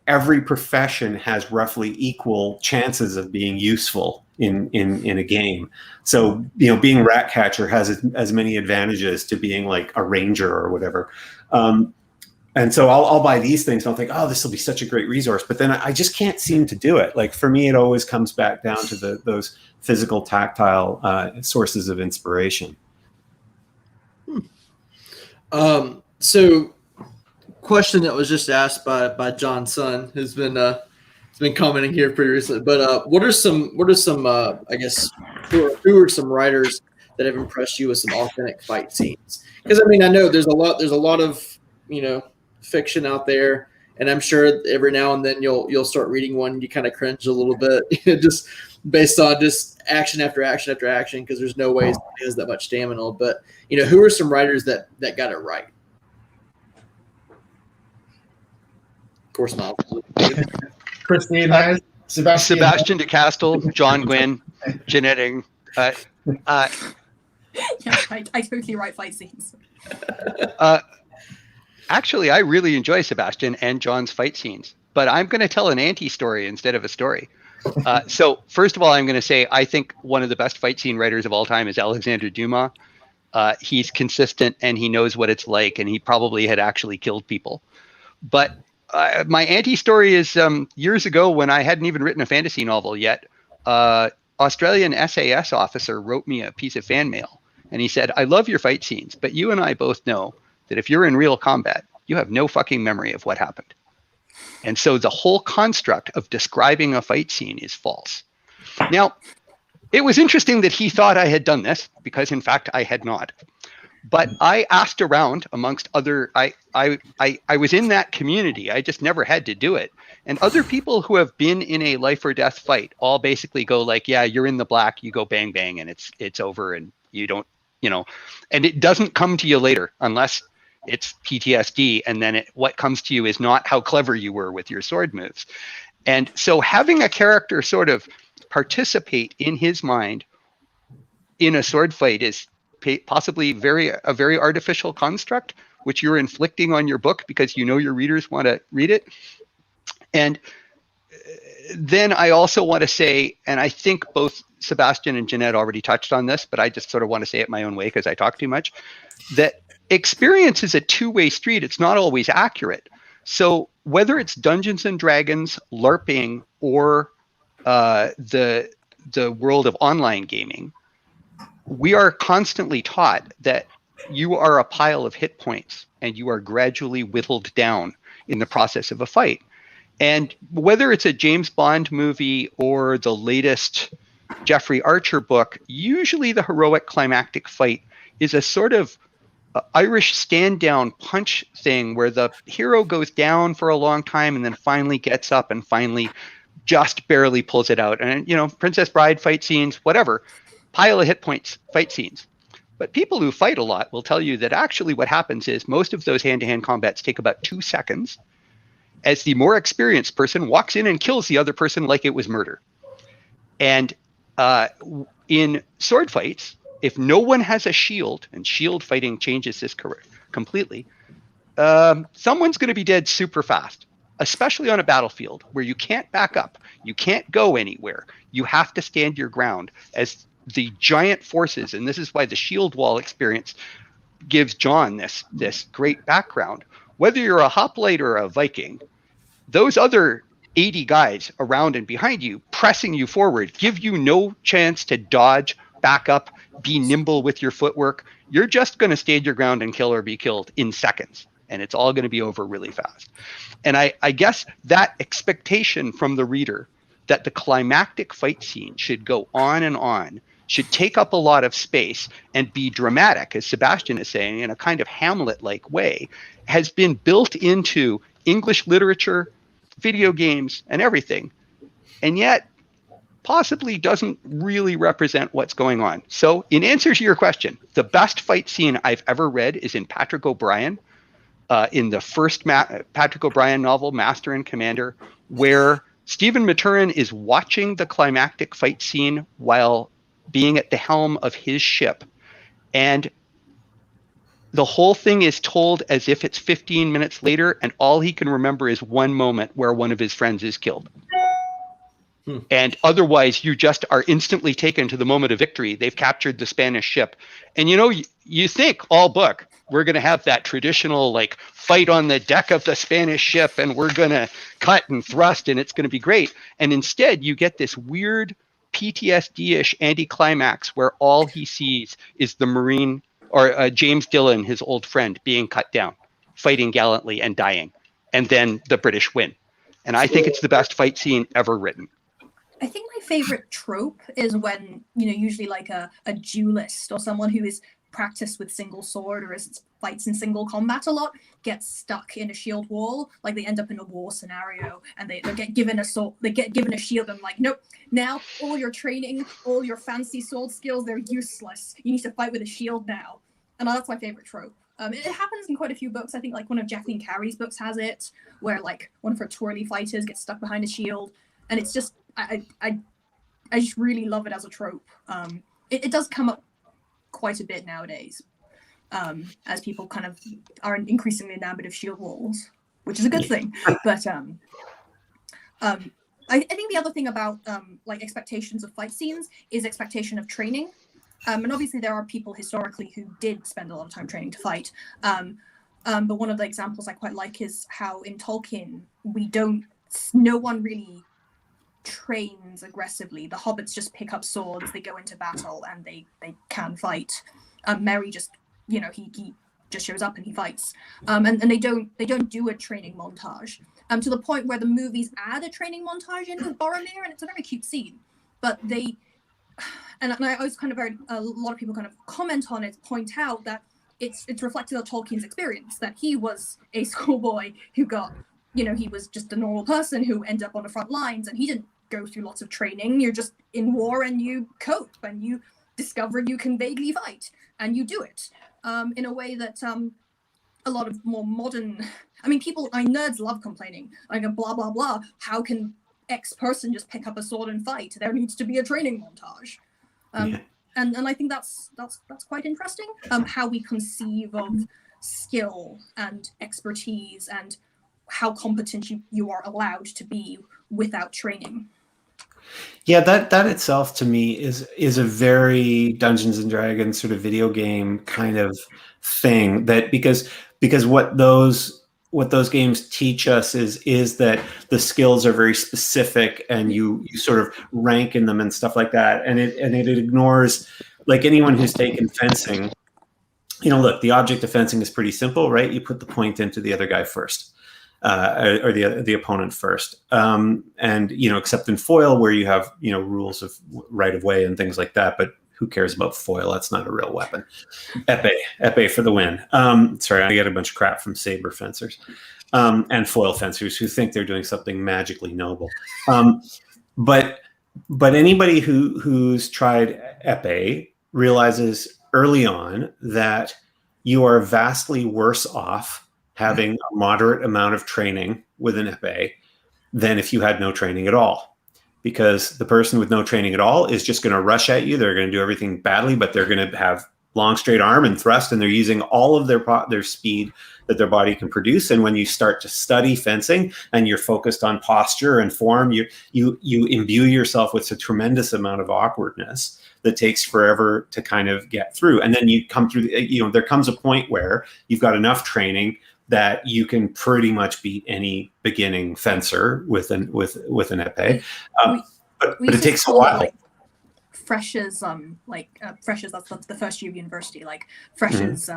every profession has roughly equal chances of being useful in a game. So, being rat catcher has as many advantages to being like a ranger or whatever. And so I'll buy these things and I'll think, oh, this will be such a great resource. But then I just can't seem to do it. Like, for me, it always comes back down to those physical, tactile sources of inspiration. So, question that was just asked by John's son, who's been commenting here pretty recently. But what are some I guess who are some writers that have impressed you with some authentic fight scenes? Because I mean, I know there's a lot of fiction out there, and I'm sure every now and then you'll start reading one and you kind of cringe a little bit, just based on just action after action after action, because there's no ways it has that much stamina. But who are some writers that got it right? Of course not. Christine has Sebastien de Castell, John Gwynne, Jeannette Ng. Yeah, I totally write fight scenes. Actually, I really enjoy Sebastien and John's fight scenes, but I'm going to tell an anti-story instead of a story. So first of all, I'm going to say I think one of the best fight scene writers of all time is Alexandre Dumas. He's consistent and he knows what it's like, and he probably had actually killed people. But my anti-story is years ago, when I hadn't even written a fantasy novel yet, Australian SAS officer wrote me a piece of fan mail, and he said, I love your fight scenes, but you and I both know that if you're in real combat, you have no fucking memory of what happened. And so the whole construct of describing a fight scene is false. Now, it was interesting that he thought I had done this, because in fact I had not. But I asked around amongst other, I was in that community. I just never had to do it. And other people who have been in a life or death fight all basically go like, yeah, you're in the black, you go bang, bang, and it's over, and you don't, and it doesn't come to you later unless it's PTSD. And then what comes to you is not how clever you were with your sword moves. And so having a character sort of participate in his mind in a sword fight is possibly a very artificial construct, which you're inflicting on your book because your readers want to read it. And then I also want to say, and I think both Sebastien and Jeanette already touched on this, but I just sort of want to say it my own way because I talk too much, that experience is a two-way street. It's not always accurate. So whether it's Dungeons and Dragons, LARPing, or the world of online gaming, we are constantly taught that you are a pile of hit points and you are gradually whittled down in the process of a fight. And whether it's a James Bond movie or the latest Jeffrey Archer book, usually the heroic climactic fight is a sort of Irish stand down punch thing where the hero goes down for a long time and then finally gets up and finally just barely pulls it out. And, Princess Bride fight scenes, whatever, pile of hit points, fight scenes. But people who fight a lot will tell you that actually what happens is most of those hand-to-hand combats take about 2 seconds as the more experienced person walks in and kills the other person like it was murder. And in sword fights, if no one has a shield, and shield fighting changes this completely, someone's going to be dead super fast, especially on a battlefield where you can't back up. You can't go anywhere. You have to stand your ground as the giant forces, and this is why the shield wall experience gives John this great background. Whether you're a hoplite or a Viking, those other 80 guys around and behind you pressing you forward give you no chance to dodge, back up, be nimble with your footwork. You're just going to stand your ground and kill or be killed in seconds, and it's all going to be over really fast. And I guess that expectation from the reader that the climactic fight scene should go on and on, should take up a lot of space and be dramatic, as Sebastien is saying, in a kind of Hamlet-like way, has been built into English literature, video games, and everything, and yet possibly doesn't really represent what's going on. So in answer to your question, the best fight scene I've ever read is in Patrick O'Brian, in the first Patrick O'Brian novel, Master and Commander, where Stephen Maturin is watching the climactic fight scene while being at the helm of his ship. And the whole thing is told as if it's 15 minutes later, and all he can remember is one moment where one of his friends is killed. And otherwise, you just are instantly taken to the moment of victory. They've captured the Spanish ship. And you think all book, we're going to have that traditional like fight on the deck of the Spanish ship, and we're going to cut and thrust, and it's going to be great. And instead, you get this weird PTSD-ish anticlimax where all he sees is the Marine or James Dillon, his old friend, being cut down, fighting gallantly and dying. And then the British win. And I think it's the best fight scene ever written. I think my favorite trope is when, usually like a duelist or someone who is practiced with single sword or fights in single combat a lot gets stuck in a shield wall. Like they end up in a war scenario and they get given a sword, they get given a shield and like, nope, now all your training, all your fancy sword skills, they're useless. You need to fight with a shield now. And that's my favorite trope. It happens in quite a few books. I think like one of Jacqueline Carey's books has it, where like one of her twirly fighters gets stuck behind a shield. And it's just, I just really love it as a trope. It does come up quite a bit nowadays, as people kind of are increasingly enamored of shield walls, which is a good thing. But I think the other thing about like expectations of fight scenes is expectation of training. And obviously there are people historically who did spend a lot of time training to fight. But one of the examples I quite like is how in Tolkien, no one really trains aggressively. The hobbits just pick up swords, they go into battle, and they can fight. Merry just, he just shows up and he fights. And they don't do a training montage. To the point where the movies add a training montage in with Boromir, and it's a very cute scene. But I always kind of heard a lot of people kind of comment on it, point out that it's reflected on Tolkien's experience, that he was a schoolboy who got, he was just a normal person who ended up on the front lines, and he didn't go through lots of training. You're just in war and you cope and you discover you can vaguely fight and you do it in a way that a lot of more modern, nerds love complaining, like a blah, blah, blah. How can X person just pick up a sword and fight? There needs to be a training montage. And I think that's quite interesting, how we conceive of skill and expertise and how competent you are allowed to be without training. Yeah, that itself to me is a very Dungeons and Dragons sort of video game kind of thing, that because what those games teach us is that the skills are very specific and you sort of rank in them and stuff like that, and it ignores, like, anyone who's taken fencing, look, the object of fencing is pretty simple, right? You put the point into the other guy first. Or the opponent first, and except in foil where you have rules of right of way and things like that. But who cares about foil? That's not a real weapon. Epee for the win. Sorry, I get a bunch of crap from saber fencers and foil fencers who think they're doing something magically noble. But anybody who's tried epee realizes early on that you are vastly worse off having a moderate amount of training with an epee than if you had no training at all. Because the person with no training at all is just going to rush at you. They're going to do everything badly, but they're going to have long, straight arm and thrust, and they're using all of their speed that their body can produce. And when you start to study fencing and you're focused on posture and form, you imbue yourself with a tremendous amount of awkwardness that takes forever to kind of get through. And then you come through, there comes a point where you've got enough training that you can pretty much beat any beginning fencer with an epee, but it takes a while. Like freshers, freshers. That's the first year of university. Like freshers,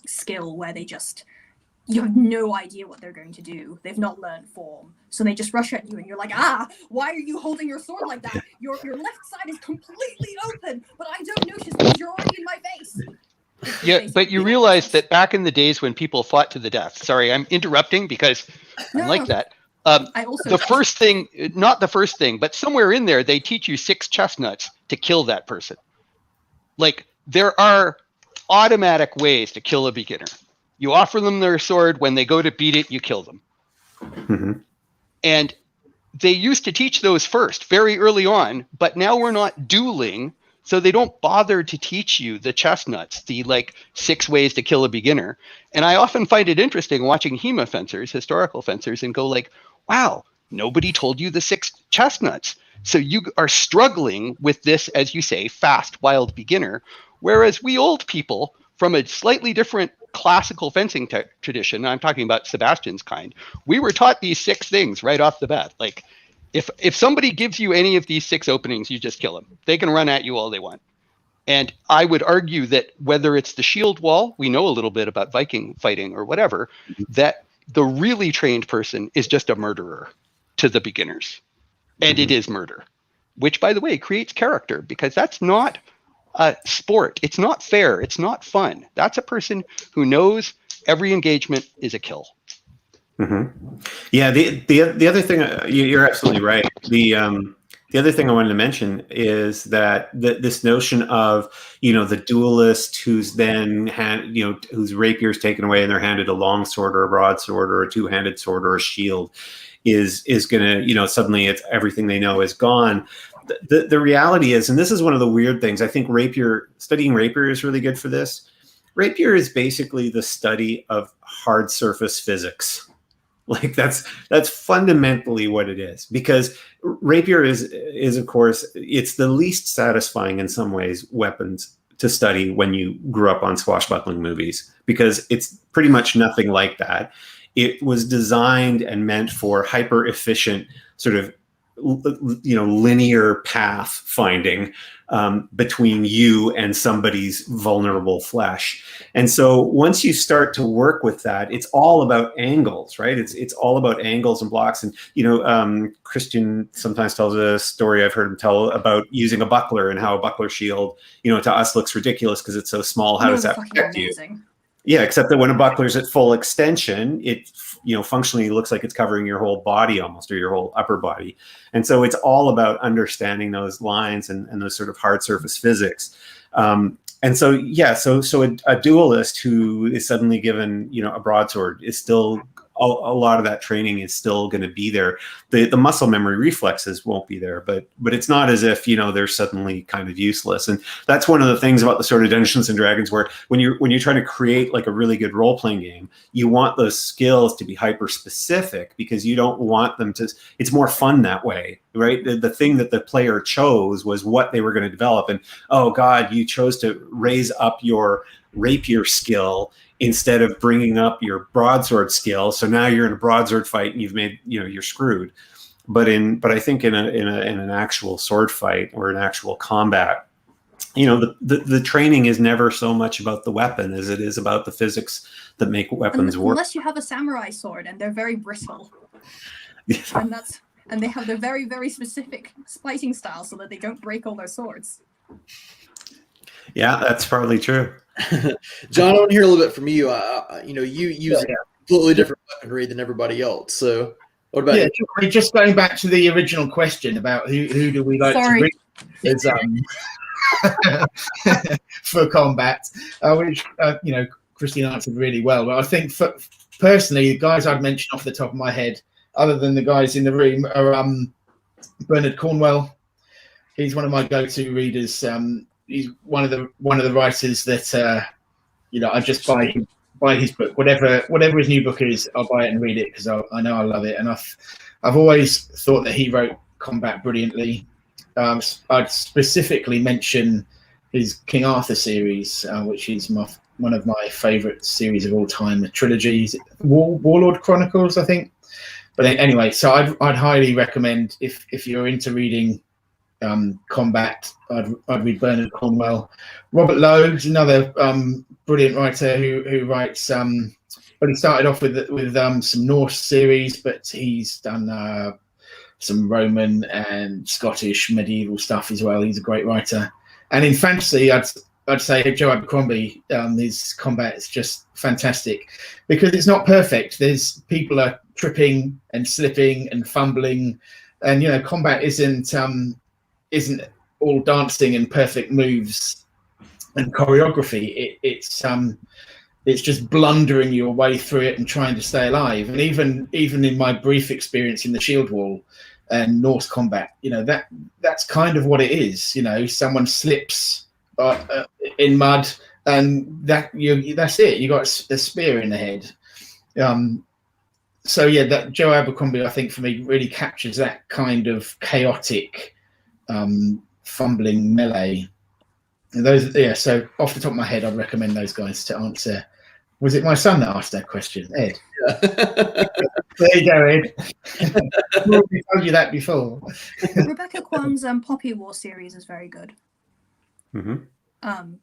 skill where you have no idea what they're going to do. They've not learned form, so they just rush at you, and you're like, why are you holding your sword like that? Your left side is completely open, but I don't notice because you're already in my face. Yeah, but you realize that back in the days when people fought to the death, sorry, I'm interrupting because I'm like that. The first thing, not the first thing, but somewhere in there, they teach you 6 chestnuts to kill that person. Like, there are automatic ways to kill a beginner. You offer them their sword. When they go to beat it, you kill them. Mm-hmm. And they used to teach those first, very early on, but now we're not dueling. So they don't bother to teach you the chestnuts, the 6 ways to kill a beginner. And I often find it interesting watching HEMA fencers, historical fencers, and go wow, nobody told you the 6 chestnuts. So you are struggling with this, as you say, fast, wild beginner. Whereas we old people from a slightly different classical fencing tradition, I'm talking about Sebastian's kind, we were taught these 6 things right off the bat. If somebody gives you any of these 6 openings, you just kill them. They can run at you all they want. And I would argue that whether it's the shield wall, we know a little bit about Viking fighting or whatever, that the really trained person is just a murderer to the beginners. And it is murder, which, by the way, creates character, because that's not a sport. It's not fair. It's not fun. That's a person who knows every engagement is a kill. Mm-hmm. Yeah, the other thing, you're absolutely right. The other thing I wanted to mention is that this notion of the duelist who's then whose rapier is taken away and they're handed a long sword or a broadsword or a 2-handed sword or a shield is going to suddenly it's everything they know is gone. The reality is, and this is one of the weird things, I think studying rapier is really good for this. Rapier is basically the study of hard surface physics. That's fundamentally what it is, because rapier is of course, it's the least satisfying in some ways weapons to study when you grew up on swashbuckling movies, because it's pretty much nothing like that. It was designed and meant for hyper efficient sort of linear path finding between you and somebody's vulnerable flesh. And so once you start to work with that, it's all about angles, right? It's all about angles and blocks. And Christian sometimes tells a story I've heard him tell about using a buckler and how a buckler shield, to us looks ridiculous because it's so small. How does that protect you? Yeah, except that when a buckler's at full extension, it functionally looks like it's covering your whole body almost, or your whole upper body. And so it's all about understanding those lines and those sort of hard surface physics. And so, yeah, so a duelist who is suddenly given, a broadsword is still, a lot of that training is still going to be there. The muscle memory reflexes won't be there, but it's not as if, they're suddenly kind of useless. And that's one of the things about the sort of Dungeons and Dragons, where when you're trying to create like a really good role-playing game, you want those skills to be hyper specific, because you don't want them to, it's more fun that way, right? The thing that the player chose was what they were going to develop. And, oh God, you chose to raise up your rapier skill instead of bringing up your broadsword skill. So now you're in a broadsword fight and you've made, you're screwed. But I think in an actual sword fight or an actual combat, the training is never so much about the weapon as it is about the physics that make weapons work. Unless you have a samurai sword and they're very brittle. And they have their very, very specific spliting style so that they don't break all their swords. Yeah, that's probably true. John, I want to hear a little bit from you. You use completely different weaponry than everybody else. So, what about you? Just going back to the original question about who do we like to read is, for combat, which Christine answered really well. But I think personally, the guys I'd mention off the top of my head, other than the guys in the room, are Bernard Cornwell. He's one of my go-to readers. He's one of the writers that I just buy his book, whatever his new book is. I'll buy it and read it because I know I love it, and I've always thought that he wrote combat brilliantly. I'd specifically mention his King Arthur series, which is one of my favourite series of all time. The trilogy, Warlord Chronicles, I think. But anyway, so I'd highly recommend, if you're into reading combat, I'd read Bernard Cornwell. Robert Lowe is another brilliant writer who writes. He started off with some Norse series, but he's done some Roman and Scottish medieval stuff as well. He's a great writer. And in fantasy, I'd say Joe Abercrombie. His combat is just fantastic because it's not perfect. There's people are tripping and slipping and fumbling, and combat isn't all dancing and perfect moves and choreography. It's just blundering your way through it and trying to stay alive. And even in my brief experience in the Shield Wall and Norse combat, that's kind of what it is. Someone slips in mud, and that's it. You got a spear in the head. So yeah, that Joe Abercrombie, I think, for me, really captures that kind of chaotic, fumbling melee. And so off the top of my head, I'd recommend those guys to answer. Was it my son that asked that question, Ed? Yeah. There you go, Ed. I already told you that before. Rebecca Kwan's Poppy War series is very good. Mm-hmm.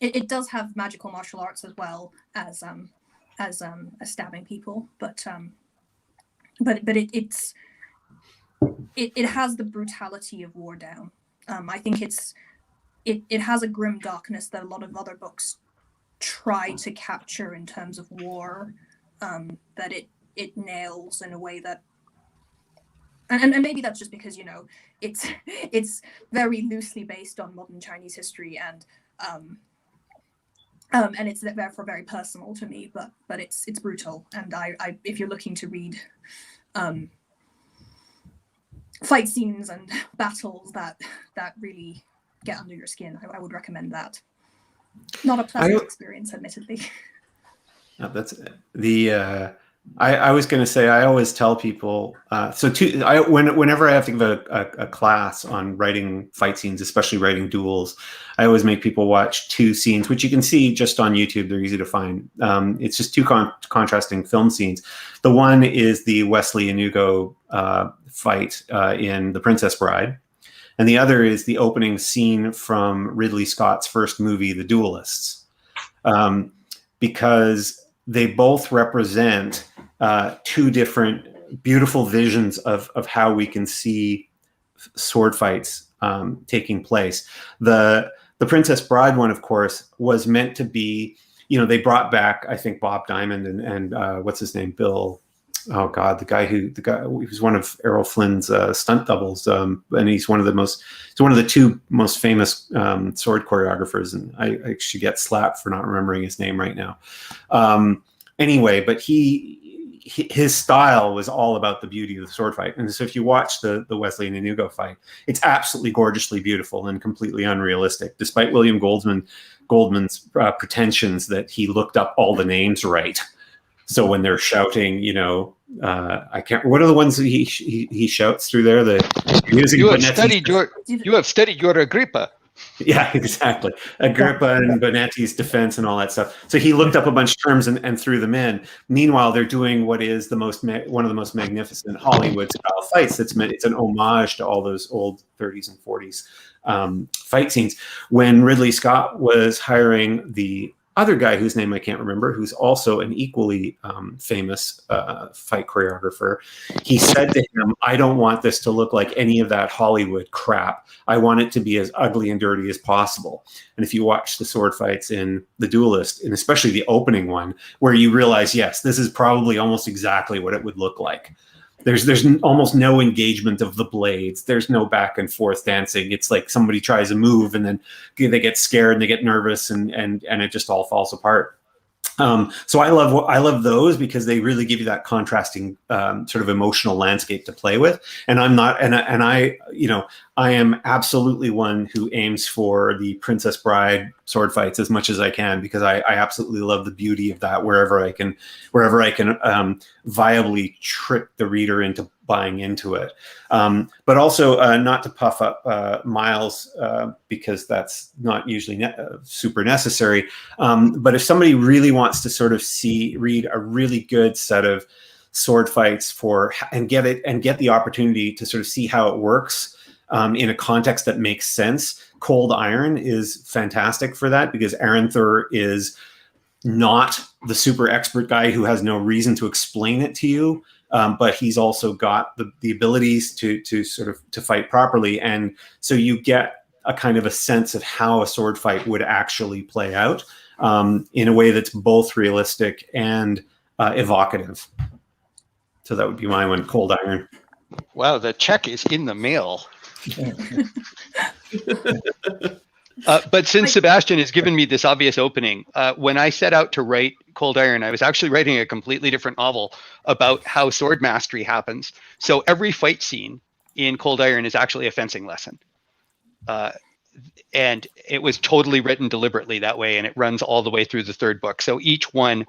It does have magical martial arts as well as stabbing people, but it has the brutality of war down. I think it has a grim darkness that a lot of other books try to capture in terms of war, that it nails in a way that, and maybe that's just because it's very loosely based on modern Chinese history, and it's therefore very personal to me, but it's brutal, and I if you're looking to read fight scenes and battles that really get under your skin, I would recommend that. Not a pleasant experience, admittedly. That's the. I was going to say, I always tell people. Whenever I have to give a class on writing fight scenes, especially writing duels, I always make people watch two scenes, which you can see just on YouTube. They're easy to find. It's just two contrasting film scenes. The one is the Wesley Inigo fight in The Princess Bride, and the other is the opening scene from Ridley Scott's first movie, The Duelists, because they both represent two different beautiful visions of how we can see sword fights taking place. The Princess Bride one, of course, was meant to be they brought back, I think, Bob Diamond and what's his name, Bill. Oh God, the guy he was one of Errol Flynn's stunt doubles, and he's one of the two most famous sword choreographers. And I should get slapped for not remembering his name right now. Anyway, but his style was all about the beauty of the sword fight. And so if you watch the Wesley and Inigo fight, it's absolutely gorgeously beautiful and completely unrealistic, despite William Goldman's pretensions that he looked up all the names right. So when they're shouting, I can't. What are the ones that he shouts through there? You have studied your Agrippa. Yeah, exactly. Agrippa and Bonetti's defense and all that stuff. So he looked up a bunch of terms and threw them in. Meanwhile, they're doing what is one of the most magnificent Hollywood style fights. It's an homage to all those old 30s and 40s fight scenes. When Ridley Scott was hiring the other guy whose name I can't remember, who's also an equally famous fight choreographer, he said to him, I don't want this to look like any of that Hollywood crap. I want it to be as ugly and dirty as possible. And if you watch the sword fights in The Duelist, and especially the opening one, where you realize, yes, this is probably almost exactly what it would look like. There's almost no engagement of the blades. There's no back and forth dancing. It's like somebody tries a move and then they get scared and they get nervous and it just all falls apart. So I love those because they really give you that contrasting sort of emotional landscape to play with. And I am absolutely one who aims for the Princess Bride sword fights as much as I can, because I absolutely love the beauty of that wherever I can viably trick the reader into buying into it. But also not to puff up Miles, because that's not usually super necessary. But if somebody really wants to sort of read a really good set of sword fights and get the opportunity to sort of see how it works in a context that makes sense, Cold Iron is fantastic for that, because Aranthur is not the super expert guy who has no reason to explain it to you. But he's also got the abilities to fight properly. And so you get a kind of a sense of how a sword fight would actually play out in a way that's both realistic and evocative. So that would be my one, Cold Iron. Wow, the check is in the mail. But since Sebastien has given me this obvious opening, when I set out to write Cold Iron, I was actually writing a completely different novel about how sword mastery happens. So every fight scene in Cold Iron is actually a fencing lesson. And it was totally written deliberately that way, and it runs all the way through the third book. So each one,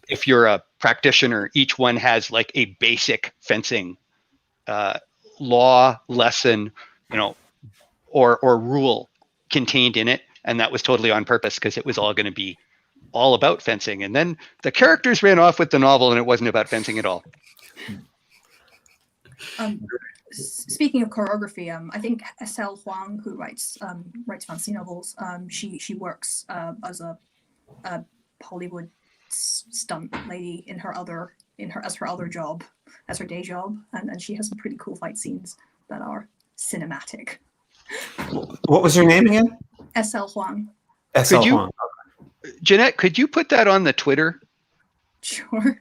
if you're a practitioner, each one has like a basic fencing law, lesson, or rule contained in it. And that was totally on purpose, because it was all going to be all about fencing. And then the characters ran off with the novel and it wasn't about fencing at all. Speaking of choreography, I think Estelle Huang, who writes fantasy novels, she works as a Hollywood stunt lady as her day job, and she has some pretty cool fight scenes that are cinematic. What was her name again? Estelle Huang. Estelle Huang. Jeanette, could you put that on the Twitter? Sure.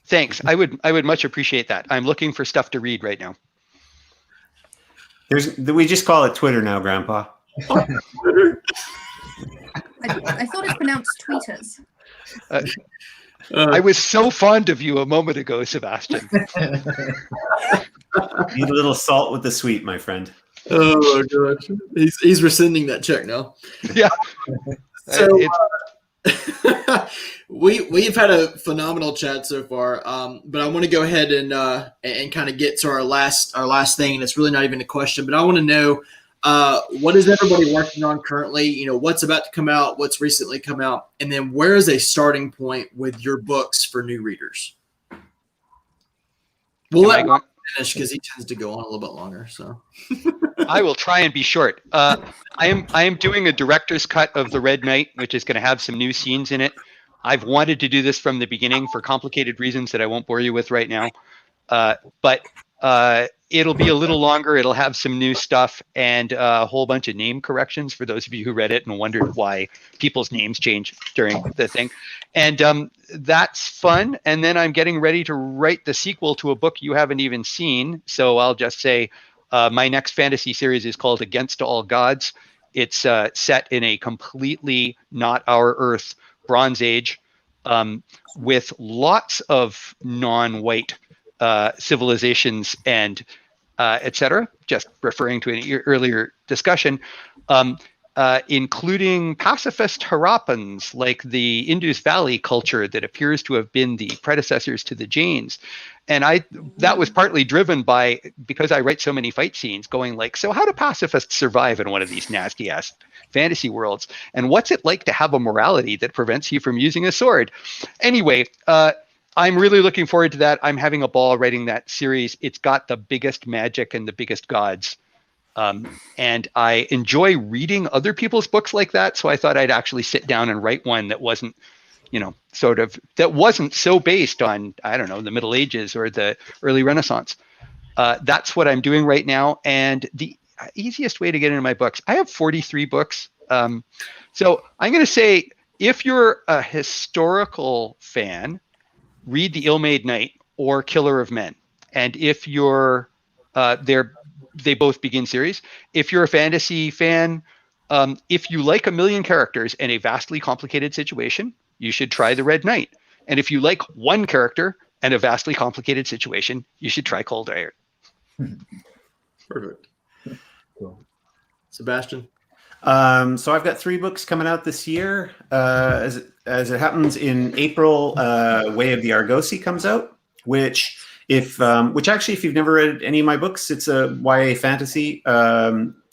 Thanks. I would much appreciate that. I'm looking for stuff to read right now. We just call it Twitter now, Grandpa. I thought it's pronounced tweeters. I was so fond of you a moment ago, Sebastien. Need a little salt with the sweet, my friend. Oh my gosh, he's rescinding that check now. Yeah. So we've had a phenomenal chat so far, but I want to go ahead and kind of get to our last thing, and it's really not even a question, but I want to know what is everybody working on currently? What's about to come out, what's recently come out, and then where is a starting point with your books for new readers? We'll let him finish because he tends to go on a little bit longer. So I will try and be short. I am doing a director's cut of The Red Knight, which is going to have some new scenes in it. I've wanted to do this from the beginning for complicated reasons that I won't bore you with right now. But It'll be a little longer. It'll have some new stuff and a whole bunch of name corrections for those of you who read it and wondered why people's names change during the thing. And that's fun. And then I'm getting ready to write the sequel to a book you haven't even seen. So I'll just say my next fantasy series is called Against All Gods. It's set in a completely not our Earth Bronze Age with lots of non-white civilizations and etc. Just referring to an earlier discussion, including pacifist Harappans, like the Indus Valley culture that appears to have been the predecessors to the Jains. And that was partly driven by, because I write so many fight scenes, going like, so how do pacifists survive in one of these nasty ass fantasy worlds? And what's it like to have a morality that prevents you from using a sword? Anyway, I'm really looking forward to that. I'm having a ball writing that series. It's got the biggest magic and the biggest gods. And I enjoy reading other people's books like that. So I thought I'd actually sit down and write one that wasn't, that wasn't so based on, I don't know, the Middle Ages or the early Renaissance. That's what I'm doing right now. And the easiest way to get into my books, I have 43 books. So I'm going to say, if you're a historical fan, read The Ill-Made Knight or Killer of Men. And if you're, they both begin series. If you're a fantasy fan, if you like 1 million characters in a vastly complicated situation, you should try The Red Knight. And if you like one character and a vastly complicated situation, you should try Cold Iron. Perfect. Cool. Sebastian? So I've got 3 books coming out this year. As it happens, in April, Way of the Argosy comes out, which actually, if you've never read any of my books, it's a YA fantasy.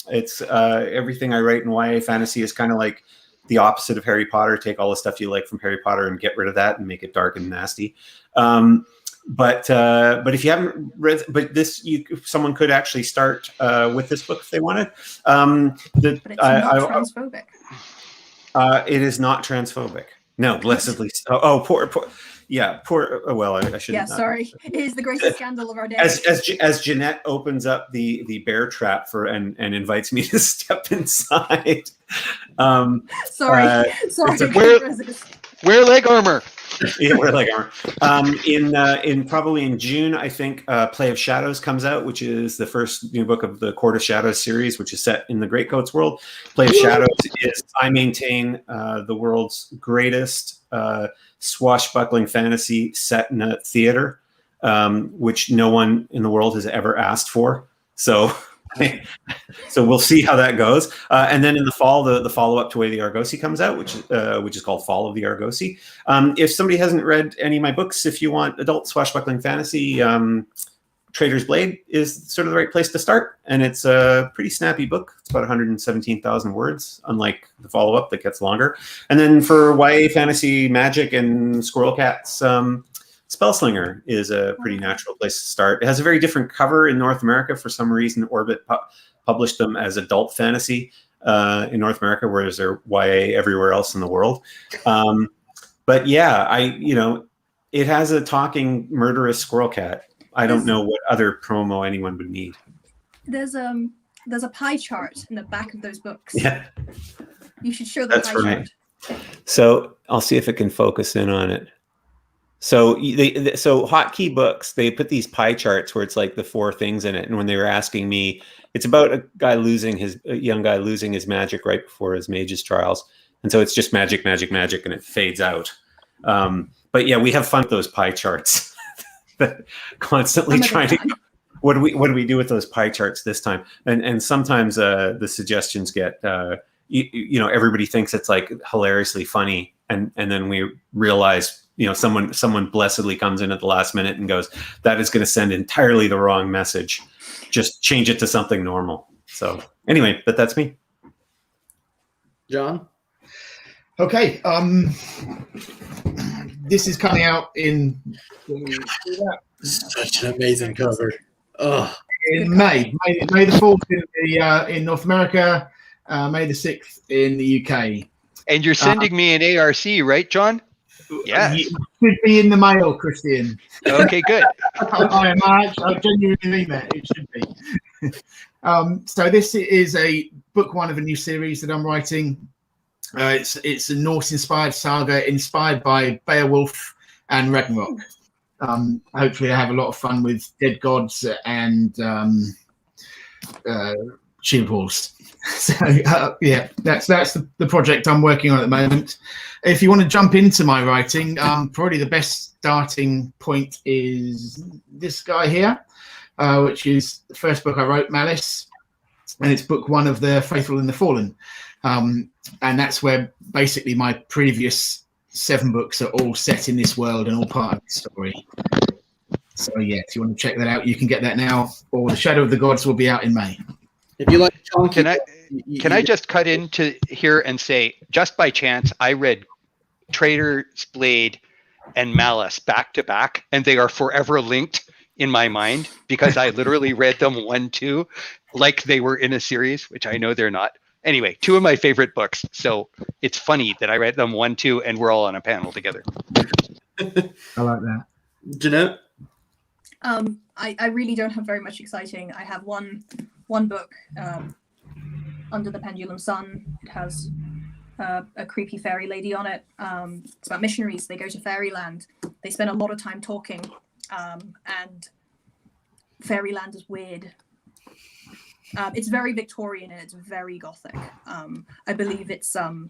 It's everything I write in YA fantasy is kind of like the opposite of Harry Potter. Take all the stuff you like from Harry Potter and get rid of that and make it dark and nasty. But if you haven't read, someone could actually start with this book if they wanted. But it's not transphobic. It is not transphobic. No, blessedly. Poor. Yeah, poor. Well, I shouldn't. Yeah, sorry. It is the greatest scandal of our day. As Jeanette opens up the bear trap and invites me to step inside. Sorry. Wear leg armor. Yeah, wear leg armor. Probably in June, I think Play of Shadows comes out, which is the first new book of the Court of Shadows series, which is set in the Greatcoats world. Play of Shadows is, I maintain, the world's greatest swashbuckling fantasy set in a theater, which no one in the world has ever asked for. So we'll see how that goes. And then in the fall, the follow-up to Way of the Argosy comes out, which is called Fall of the Argosy. If somebody hasn't read any of my books, if you want adult swashbuckling fantasy, Trader's Blade is sort of the right place to start. And it's a pretty snappy book. It's about 117,000 words, unlike the follow-up that gets longer. And then for YA fantasy, magic, and Squirrel Cats, Spellslinger is a pretty natural place to start. It has a very different cover in North America. For some reason, Orbit published them as adult fantasy in North America, whereas they're YA everywhere else in the world. But yeah, it has a talking murderous squirrel cat. I don't know what other promo anyone would need. There's a pie chart in the back of those books. Yeah, you should show the pie chart. So I'll see if it can focus in on it. So Hotkey Books, they put these pie charts where it's like the 4 things in it. And when they were asking me, it's about a young guy losing his magic right before his mage's trials. And so it's just magic, magic, magic, and it fades out. But yeah, we have fun with those pie charts. Constantly trying to, what do we do with those pie charts this time? And sometimes the suggestions get, everybody thinks it's like hilariously funny. And then we realize, someone blessedly comes in at the last minute and goes, that is going to send entirely the wrong message. Just change it to something normal. So anyway, but that's me. John? Okay. This is coming out in such an amazing cover. Oh, in May the 4th in North America, May the 6th in the UK. And you're sending me an ARC, right, John? Yes. You should be in the mail, Christian. Okay, good. I genuinely mean that. It should be. So this is a book one of a new series that I'm writing. It's a Norse-inspired saga inspired by Beowulf and Ragnarok. Hopefully, I have a lot of fun with dead gods and shield walls. So yeah, that's the project I'm working on at the moment. If you want to jump into my writing, probably the best starting point is this guy here, which is the first book I wrote, Malice, and it's book one of the Faithful and the Fallen, and that's where basically my previous 7 books are all set in this world and all part of the story. So yeah, if you want to check that out, you can get that now, or The Shadow of the Gods will be out in May. If you like chunky, Can I just cut into here and say, just by chance, I read Traitor's Blade and Malice back to back, and they are forever linked in my mind because I literally read them 1-2 like they were in a series, which I know they're not. Anyway, 2 of my favorite books. So it's funny that I read them 1-2 and we're all on a panel together. I like that. Jeanette? I really don't have very much exciting. I have one book, Under the Pendulum Sun. It has a creepy fairy lady on it. It's about missionaries. They go to fairyland. They spend a lot of time talking, and fairyland is weird. It's very Victorian and it's very gothic. I believe it's the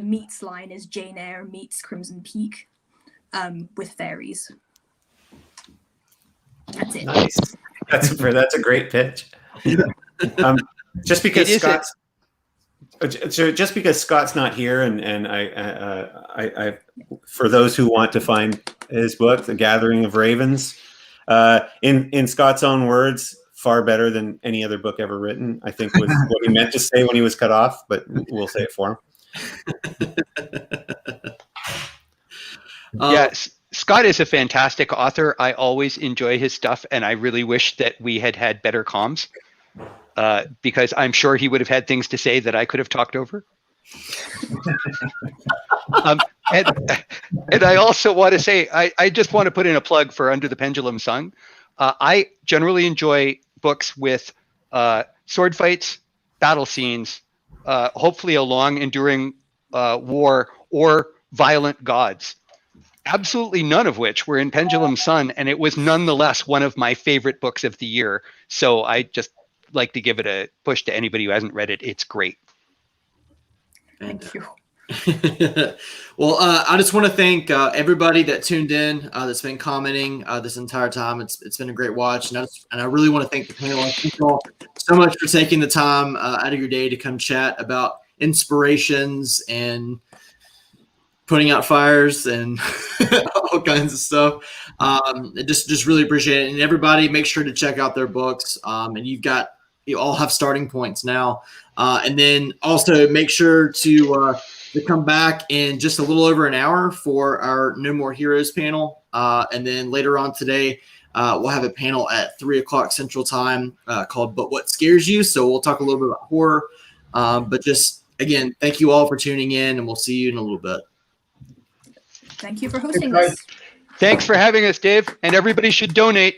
meets line is Jane Eyre meets Crimson Peak, with fairies. That's it. Nice. That's a great pitch. Just because Scott's not here, and I for those who want to find his book, The Gathering of Ravens, in Scott's own words, far better than any other book ever written, I think was what he meant to say when he was cut off, but we'll say it for him. Yes. Scott is a fantastic author. I always enjoy his stuff, and I really wish that we had better comms, because I'm sure he would have had things to say that I could have talked over. And I also want to say, I just want to put in a plug for Under the Pendulum Sun. I generally enjoy books with sword fights, battle scenes, hopefully a long, enduring war, or violent gods. Absolutely none of which were in Pendulum Sun, and it was nonetheless one of my favorite books of the year. So I just like to give it a push to anybody who hasn't read it. It's great. Thank you. Well, I just want to thank everybody that tuned in, that's been commenting this entire time. It's been a great watch, and I really want to thank the panel. Thank you all so much for taking the time out of your day to come chat about inspirations and putting out fires and all kinds of stuff. Just really appreciate it. And everybody, make sure to check out their books. And you all have starting points now. And then also make sure to come back in just a little over an hour for our No More Heroes panel. And then later on today, we'll have a panel at 3:00 Central Time called But What Scares You? So we'll talk a little bit about horror. But just, again, thank you all for tuning in, and we'll see you in a little bit. Thank you for hosting us. Thanks for having us, Dave. And everybody should donate.